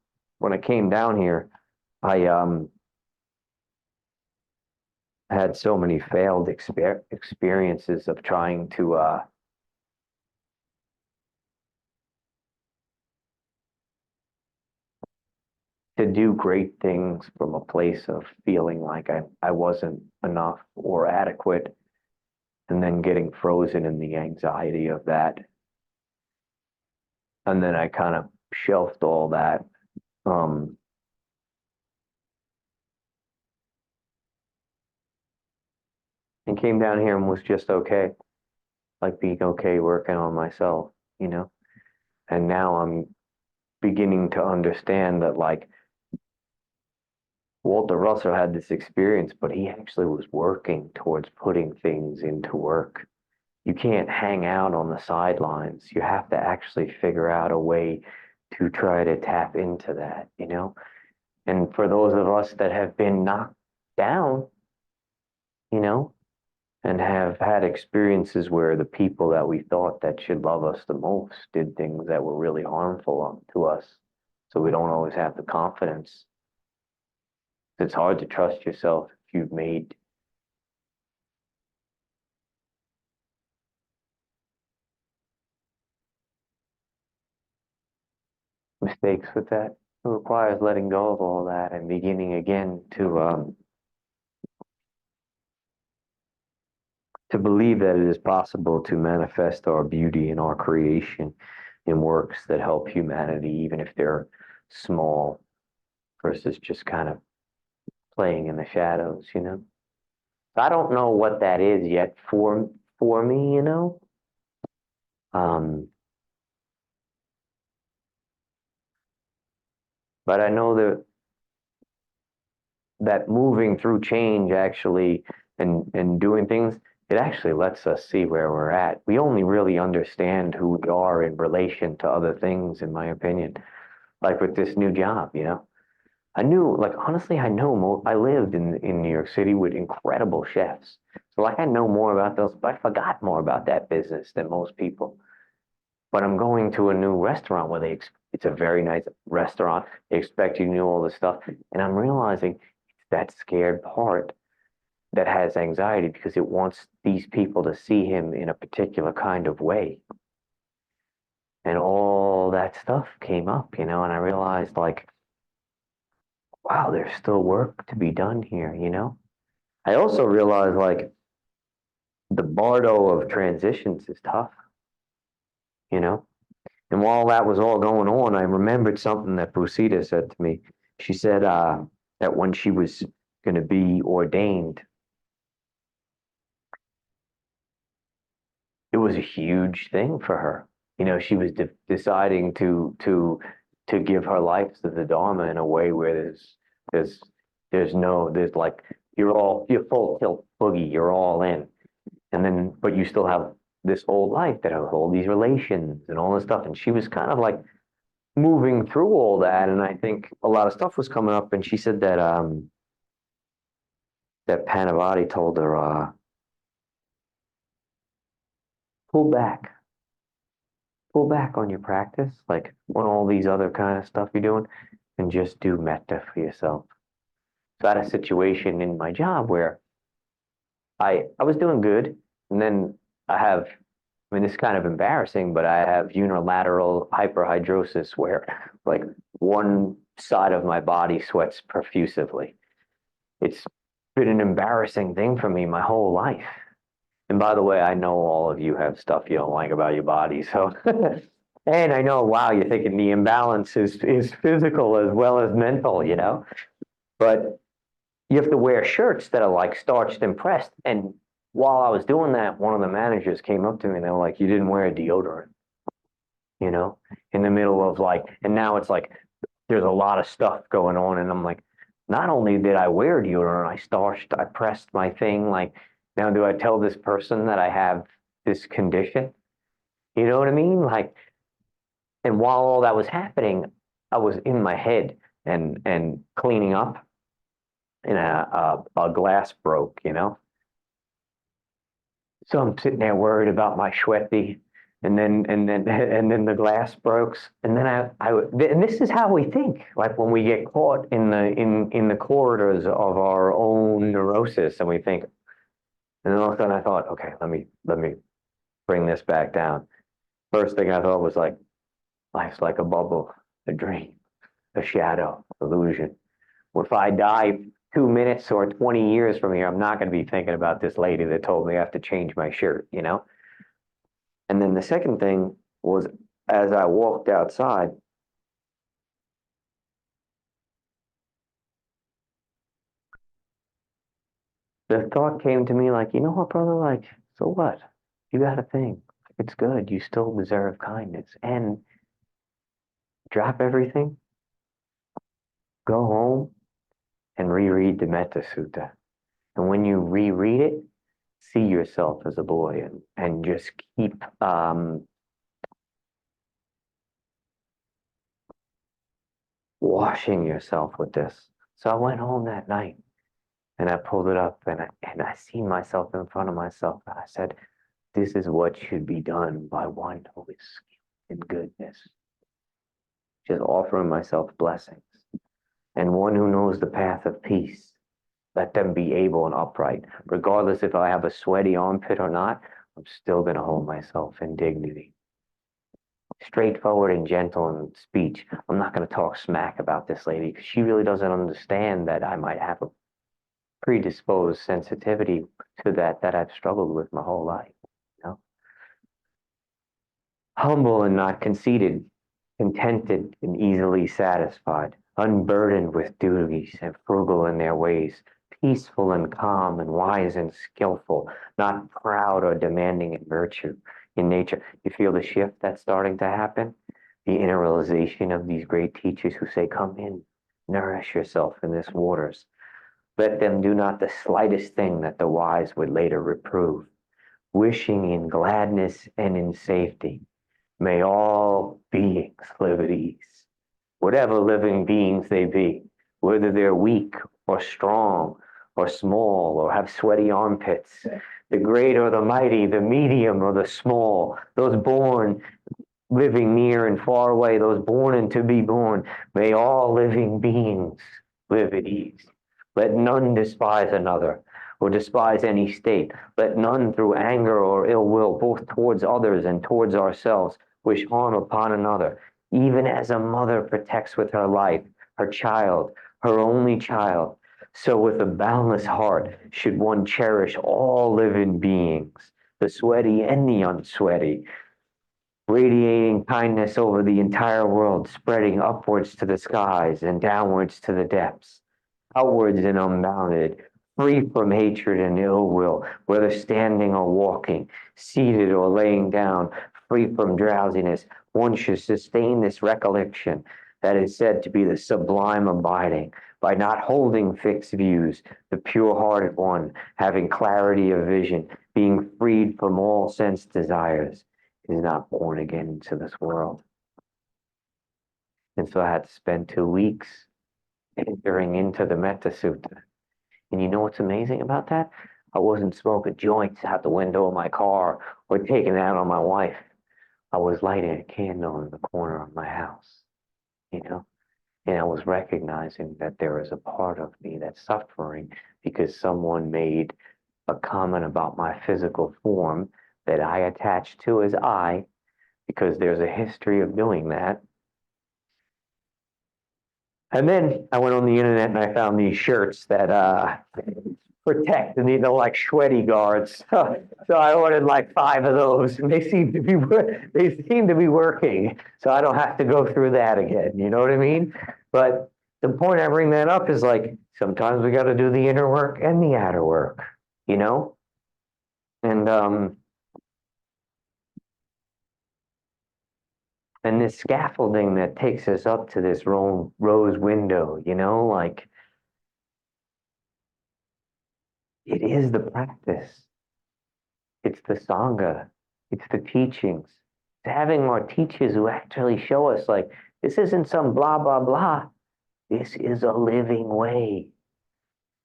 here, I had so many failed experiences of trying to to do great things from a place of feeling like I wasn't enough or adequate, and then getting frozen in the anxiety of that. And then I kind of shelved all that. And came down here and was just okay, like being okay working on myself, you know? And now I'm beginning to understand that, like, Walter Russell had this experience, but he actually was working towards putting things into work. You can't hang out on the sidelines. You have to actually figure out a way to try to tap into that, you know? And for those of us that have been knocked down, you know, and have had experiences where the people that we thought that should love us the most did things that were really harmful to us. So we don't always have the confidence. It's hard to trust yourself if you've made mistakes with that. It requires letting go of all that and beginning again to believe that it is possible to manifest our beauty and our creation in works that help humanity, even if they're small, versus just kind of playing in the shadows, you know? I don't know what that is yet for me, you know? But I know that moving through change actually and doing things, it actually lets us see where we're at. We only really understand who we are in relation to other things, in my opinion. Like with this new job, you know? I knew, like, honestly, I lived in New York City with incredible chefs. So, like, I know more about those, but I forgot more about that business than most people. But I'm going to a new restaurant where it's a very nice restaurant. They expect you to know all this stuff. And I'm realizing it's that scared part that has anxiety because it wants these people to see him in a particular kind of way. And all that stuff came up, you know, and I realized, like, wow, there's still work to be done here, you know? I also realized, like, the bardo of transitions is tough, you know? And while that was all going on, I remembered something that Busita said to me. She said that when she was going to be ordained, it was a huge thing for her. You know, she was deciding to give her life to the Dharma in a way where there's there's like you're full tilt boogie, you're all in, and then but you still have this old life that has all these relations and all this stuff, and she was kind of like moving through all that, and I think a lot of stuff was coming up, and she said that Panavati told her pull back pull back on your practice, like on all these other kind of stuff you're doing, and just do metta for yourself. So I had a situation in my job where I was doing good, and then I mean, this is kind of embarrassing, but I have unilateral hyperhidrosis where like one side of my body sweats profusively. It's been an embarrassing thing for me my whole life. And by the way, I know all of you have stuff you don't like about your body. So, and I know, wow, you're thinking the imbalance is physical as well as mental, you know? But you have to wear shirts that are like starched and pressed. And while I was doing that, one of the managers came up to me and they were like, you didn't wear a deodorant, you know, in the middle of like, and now it's like, there's a lot of stuff going on. And I'm like, not only did I wear deodorant, I starched, I pressed my thing. Like, now do I tell this person that I have this condition? You know what I mean? Like, and while all that was happening, I was in my head and cleaning up and a glass broke, you know? So I'm sitting there worried about my Schweppy, and then the glass breaks, and then and this is how we think, like when we get caught in the corridors of our own neurosis, and we think, and then all of a sudden I thought, okay, let me bring this back down. First thing I thought was like, life's like a bubble, a dream. a shadow, illusion. If I die 2 minutes or 20 years from here, I'm not going to be thinking about this lady that told me I have to change my shirt, you know? And then the second thing was, as I walked outside, the thought came to me like, you know what, brother? Like, so what? You got a thing. It's good. You still deserve kindness. And drop everything, go home, and reread the Metta Sutta. And when you reread it, see yourself as a boy and just keep washing yourself with this. So I went home that night and I pulled it up and I seen myself in front of myself. And I said, this is what should be done by one who is skilled in goodness. Just offering myself blessings. And one who knows the path of peace. Let them be able and upright. Regardless if I have a sweaty armpit or not, I'm still going to hold myself in dignity. Straightforward and gentle in speech. I'm not going to talk smack about this lady because she really doesn't understand that I might have a predisposed sensitivity to that I've struggled with my whole life. You know? Humble and not conceited, contented and easily satisfied, unburdened with duties and frugal in their ways, peaceful and calm and wise and skillful, not proud or demanding in virtue, in nature. You feel the shift that's starting to happen? The inner realization of these great teachers who say, come in, nourish yourself in this waters. Let them do not the slightest thing that the wise would later reprove, wishing in gladness and in safety. May all beings live at ease, whatever living beings they be, whether they're weak or strong or small or have sweaty armpits, the great or the mighty, the medium or the small, those born living near and far away, those born and to be born, may all living beings live at ease. Let none despise another or despise any state. Let none through anger or ill will, both towards others and towards ourselves, wish harm upon another, even as a mother protects with her life her child, her only child. So with a boundless heart should one cherish all living beings, the sweaty and the unsweaty, radiating kindness over the entire world, spreading upwards to the skies and downwards to the depths, outwards and unbounded, free from hatred and ill will, whether standing or walking, seated or laying down, free from drowsiness. One should sustain this recollection that is said to be the sublime abiding, by not holding fixed views, the pure-hearted one, having clarity of vision, being freed from all sense desires, is not born again into this world. And so I had to spend 2 weeks entering into the Metta Sutta. And you know what's amazing about that? I wasn't smoking joints out the window of my car or taking it out on my wife. I was lighting a candle in the corner of my house, you know? And I was recognizing that there is a part of me that's suffering because someone made a comment about my physical form that I attached to as I, because there's a history of doing that. And then I went on the internet and I found these shirts that protect, and these are like sweaty guards. So I ordered like 5 of those, and they seem to be working. So I don't have to go through that again. You know what I mean? But the point I bring that up is like sometimes we got to do the inner work and the outer work. You know, and this scaffolding that takes us up to this rose window. You know, like it is the practice. It's the Sangha. It's the teachings. It's having our teachers who actually show us like, this isn't some blah, blah, blah. This is a living way.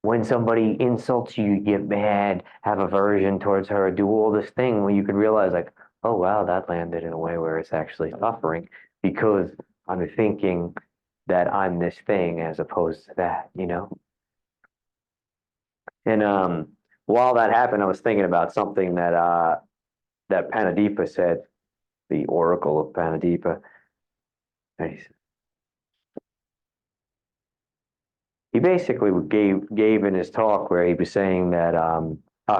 When somebody insults you, you get mad, have aversion towards her, do all this thing where you could realize like, oh, wow, that landed in a way where it's actually suffering because I'm thinking that I'm this thing as opposed to that, you know? And while that happened, I was thinking about something that Panadeepa said, the oracle of Panadeepa. And he said, he basically gave in his talk where he was saying that,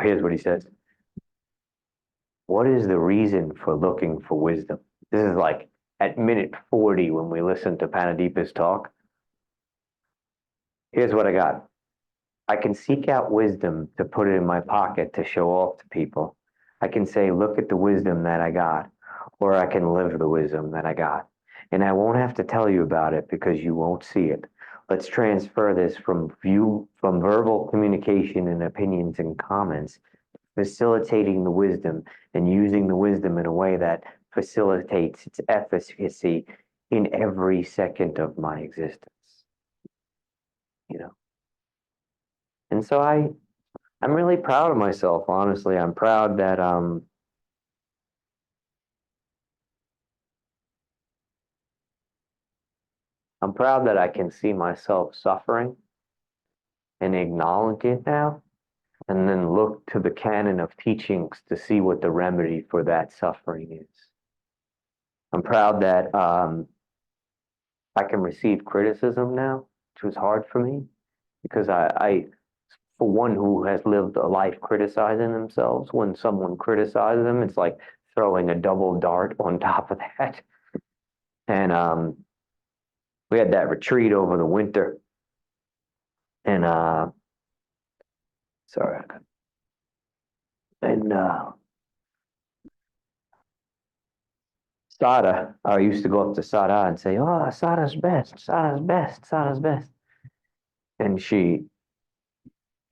here's what he says. What is the reason for looking for wisdom? This is like at minute 40 when we listen to Panadeepa's talk. Here's what I got. I can seek out wisdom to put it in my pocket to show off to people. I can say, look at the wisdom that I got, or I can live the wisdom that I got. And I won't have to tell you about it because you won't see it. Let's transfer this from verbal communication and opinions and comments, facilitating the wisdom and using the wisdom in a way that facilitates its efficacy in every second of my existence. You know? And so I'm really proud of myself, honestly. I'm proud that I'm proud that I can see myself suffering and acknowledge it now, and then look to the canon of teachings to see what the remedy for that suffering is. I'm proud that I can receive criticism now, which was hard for me, because I, for one who has lived a life criticizing themselves, when someone criticizes them, it's like throwing a double dart on top of that. And we had that retreat over the winter, and sorry, and Sada, I used to go up to Sada and say, "Oh, Sada's best, Sada's best, Sada's best," and she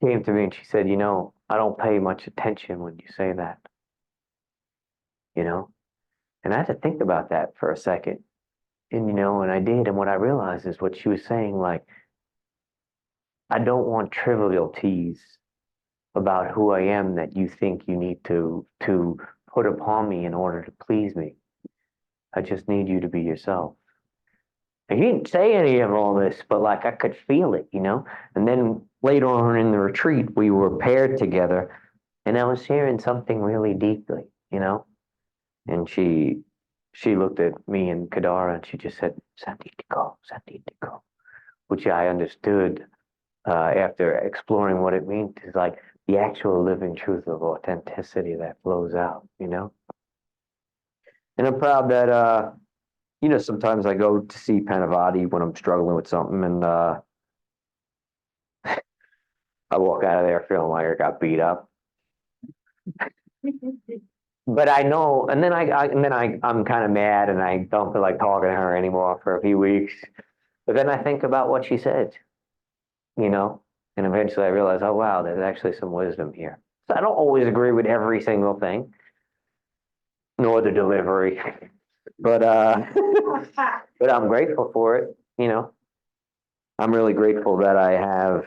came to me and she said, "You know, I don't pay much attention when you say that, you know." And I had to think about that for a second. And, you know, and I did. And what I realized is what she was saying, like, I don't want trivialities about who I am that you think you need to put upon me in order to please me. I just need you to be yourself. And he didn't say any of all this, but like I could feel it, you know? And then later on in the retreat, we were paired together and I was hearing something really deeply, you know? And she looked at me and Kadara and she just said, Sanditiko, which I understood after exploring what it means is like the actual living truth of authenticity that flows out, you know? And I'm proud that, you know, sometimes I go to see Panavati when I'm struggling with something and I walk out of there feeling like I got beat up. But I know, and then I'm kind of mad and I don't feel like talking to her anymore for a few weeks. But then I think about what she said, you know, and eventually I realize, oh wow, there's actually some wisdom here. So I don't always agree with every single thing, nor the delivery, but but I'm grateful for it, you know. I'm really grateful that I have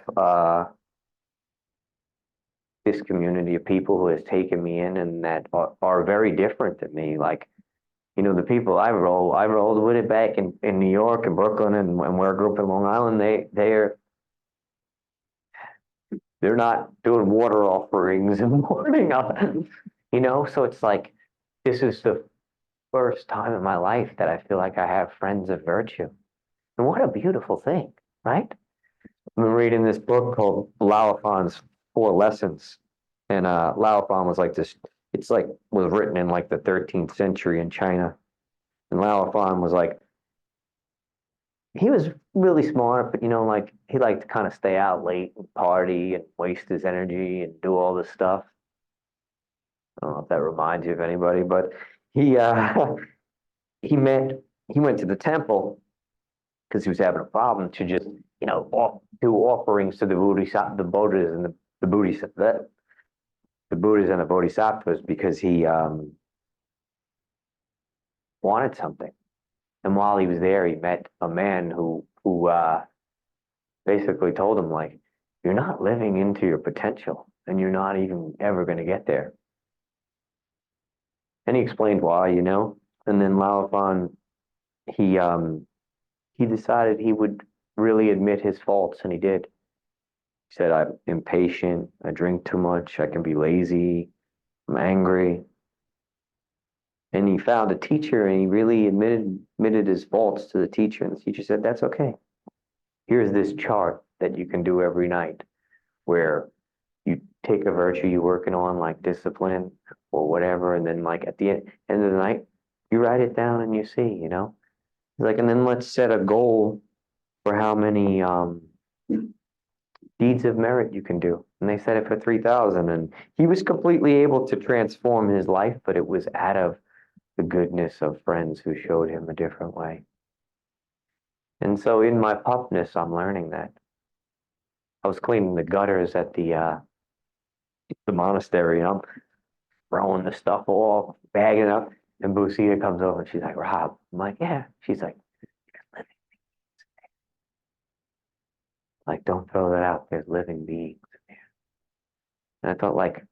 this community of people who has taken me in and that are very different than me. Like, you know, the people I rolled with it back in New York and Brooklyn and where I grew up in Long Island, they're not doing water offerings in the morning, you know? So it's like, this is the first time in my life that I feel like I have friends of virtue. And what a beautiful thing, right? I'm reading this book called Laofan's Four Lessons. And Laofan was like this, it's like, was written in like the 13th century in China. And Laofan was like, he was really smart, but you know, like he liked to kind of stay out late and party and waste his energy and do all this stuff. I don't know if that reminds you of anybody, but he he went to the temple because he was having a problem to just, you know, do offerings to the Buddhas and the Buddhas and the Bodhisattvas because he wanted something. And while he was there, he met a man who basically told him, like, you're not living into your potential and you're not even ever going to get there. And he explained why, you know. And then Laofan, he decided he would really admit his faults, and he did. He said, I'm impatient, I drink too much, I can be lazy, I'm angry. And he found a teacher and he really admitted his faults to the teacher. And the teacher said, that's okay. Here's this chart that you can do every night, where you take a virtue you're working on, like discipline or whatever, and then like at the end of the night, you write it down and you see, Like, and then let's set a goal for how many deeds of merit you can do. And they set it for 3,000. And he was completely able to transform his life, but it was out of the goodness of friends who showed him a different way. And so in my pupness, I'm learning that. I was cleaning the gutters at the monastery, and I'm throwing the stuff off, bagging it up, and Busita comes over and she's like, Rob. I'm like, yeah. She's like, don't throw that out. There's living beings in there. And I thought, like,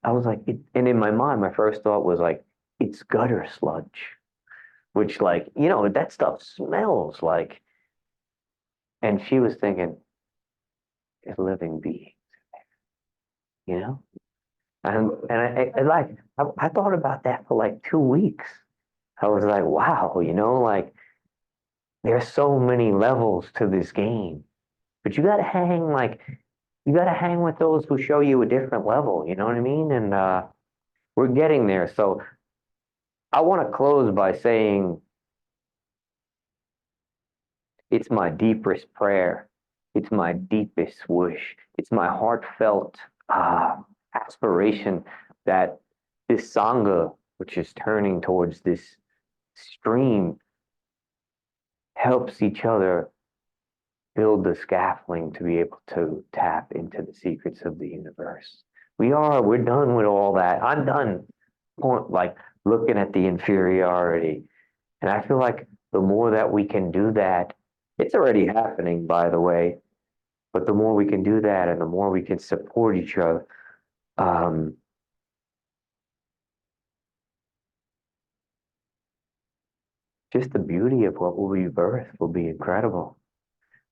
I was like, and in my mind, my first thought was like, it's gutter sludge, which, like, that stuff smells like. And she was thinking, there's living beings in there, And I thought about that for like 2 weeks. I was like, wow, like, there's so many levels to this game. But you gotta hang with those who show you a different level, you know what I mean? And we're getting there. So I want to close by saying it's my deepest prayer. It's my deepest wish. It's my heartfelt aspiration that this Sangha, which is turning towards this stream, helps each other build the scaffolding to be able to tap into the secrets of the universe. We're done with all that. I'm done, like, looking at the inferiority. And I feel like the more that we can do that, it's already happening, by the way, but the more we can do that and the more we can support each other, just the beauty of what will be birthed will be incredible.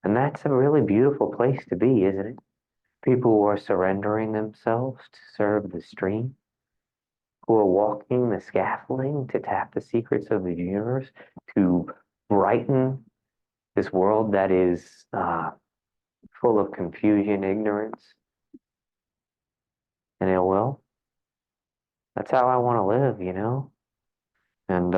And that's a really beautiful place to be, isn't it? People who are surrendering themselves to serve the stream, who are walking the scaffolding to tap the secrets of the universe, to brighten this world that is full of confusion, ignorance, and ill will. That's how I want to live, And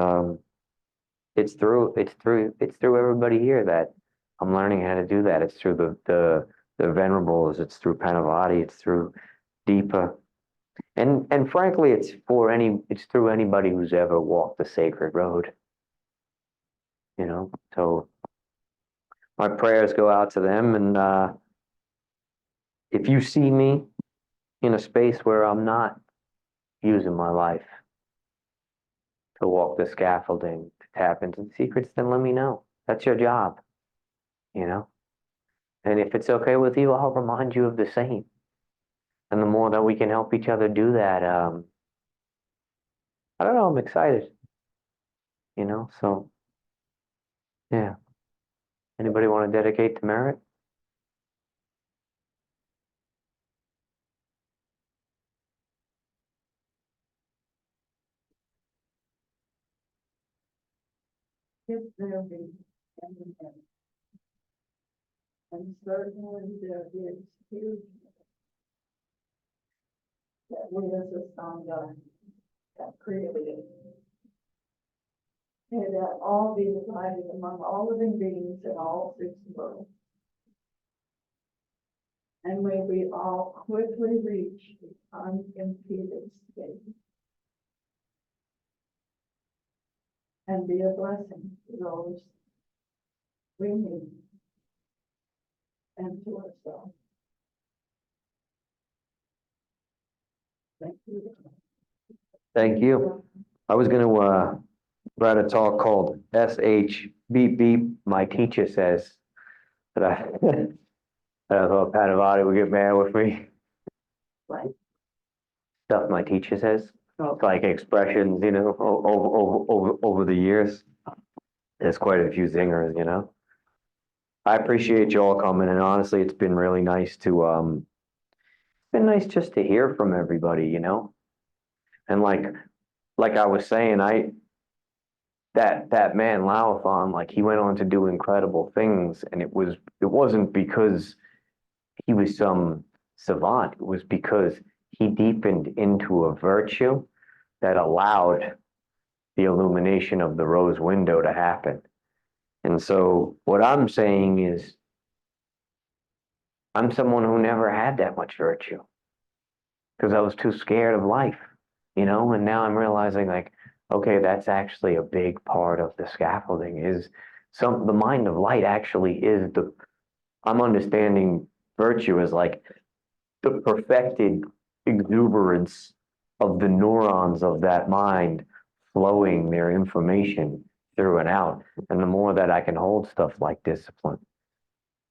it's through everybody here that I'm learning how to do that. It's through the venerables. It's through Panavati. It's through Deepa, and frankly, it's through anybody who's ever walked the sacred road. So my prayers go out to them, and if you see me in a space where I'm not using my life to walk the scaffolding, to tap into the secrets, then let me know. That's your job, And if it's okay with you, I'll remind you of the same. And the more that we can help each other do that, I don't know, I'm excited, So, yeah. Anybody want to dedicate to merit? If there be any, and certainly there is huge that we as a Sangha have created. May that all be divided among all living beings in all 6 worlds. And may we all quickly reach the unimpeded state and be a blessing to those we meet and to ourselves. Thank you. Thank you. I was going to write a talk called SH Beep Beep, My Teacher Says, but I thought Panavati would get mad with me. Right. Stuff my teacher says. Oh. It's like expressions, over the years. There's quite a few zingers, I appreciate you all coming, and honestly, it's been really nice to it's been nice just to hear from everybody, And like I was saying, that man Laothon, like he went on to do incredible things, and it wasn't because he was some savant. It was because he deepened into a virtue that allowed the illumination of the rose window to happen. And so what I'm saying is, I'm someone who never had that much virtue because I was too scared of life, you know, and now I'm realizing like, okay, that's actually a big part of the scaffolding is the mind of light actually is I'm understanding virtue as like the perfected exuberance of the neurons of that mind flowing their information through and out. And the more that I can hold stuff like discipline,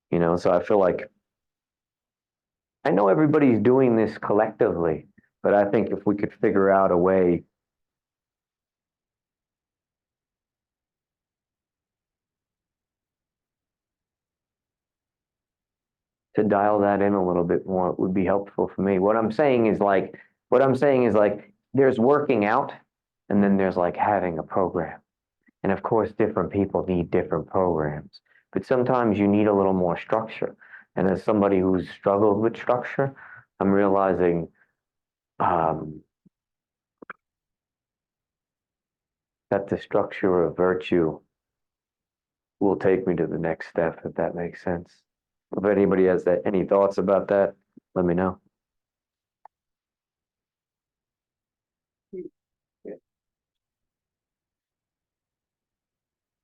you know, so I feel like I know everybody's doing this collectively, but I think if we could figure out a way to dial that in a little bit more, it would be helpful for me. What I'm saying is like, there's working out, and then there's like having a program. And of course, different people need different programs, but sometimes you need a little more structure. And as somebody who's struggled with structure, I'm realizing that the structure of virtue will take me to the next step, if that makes sense. If anybody has any thoughts about that, let me know.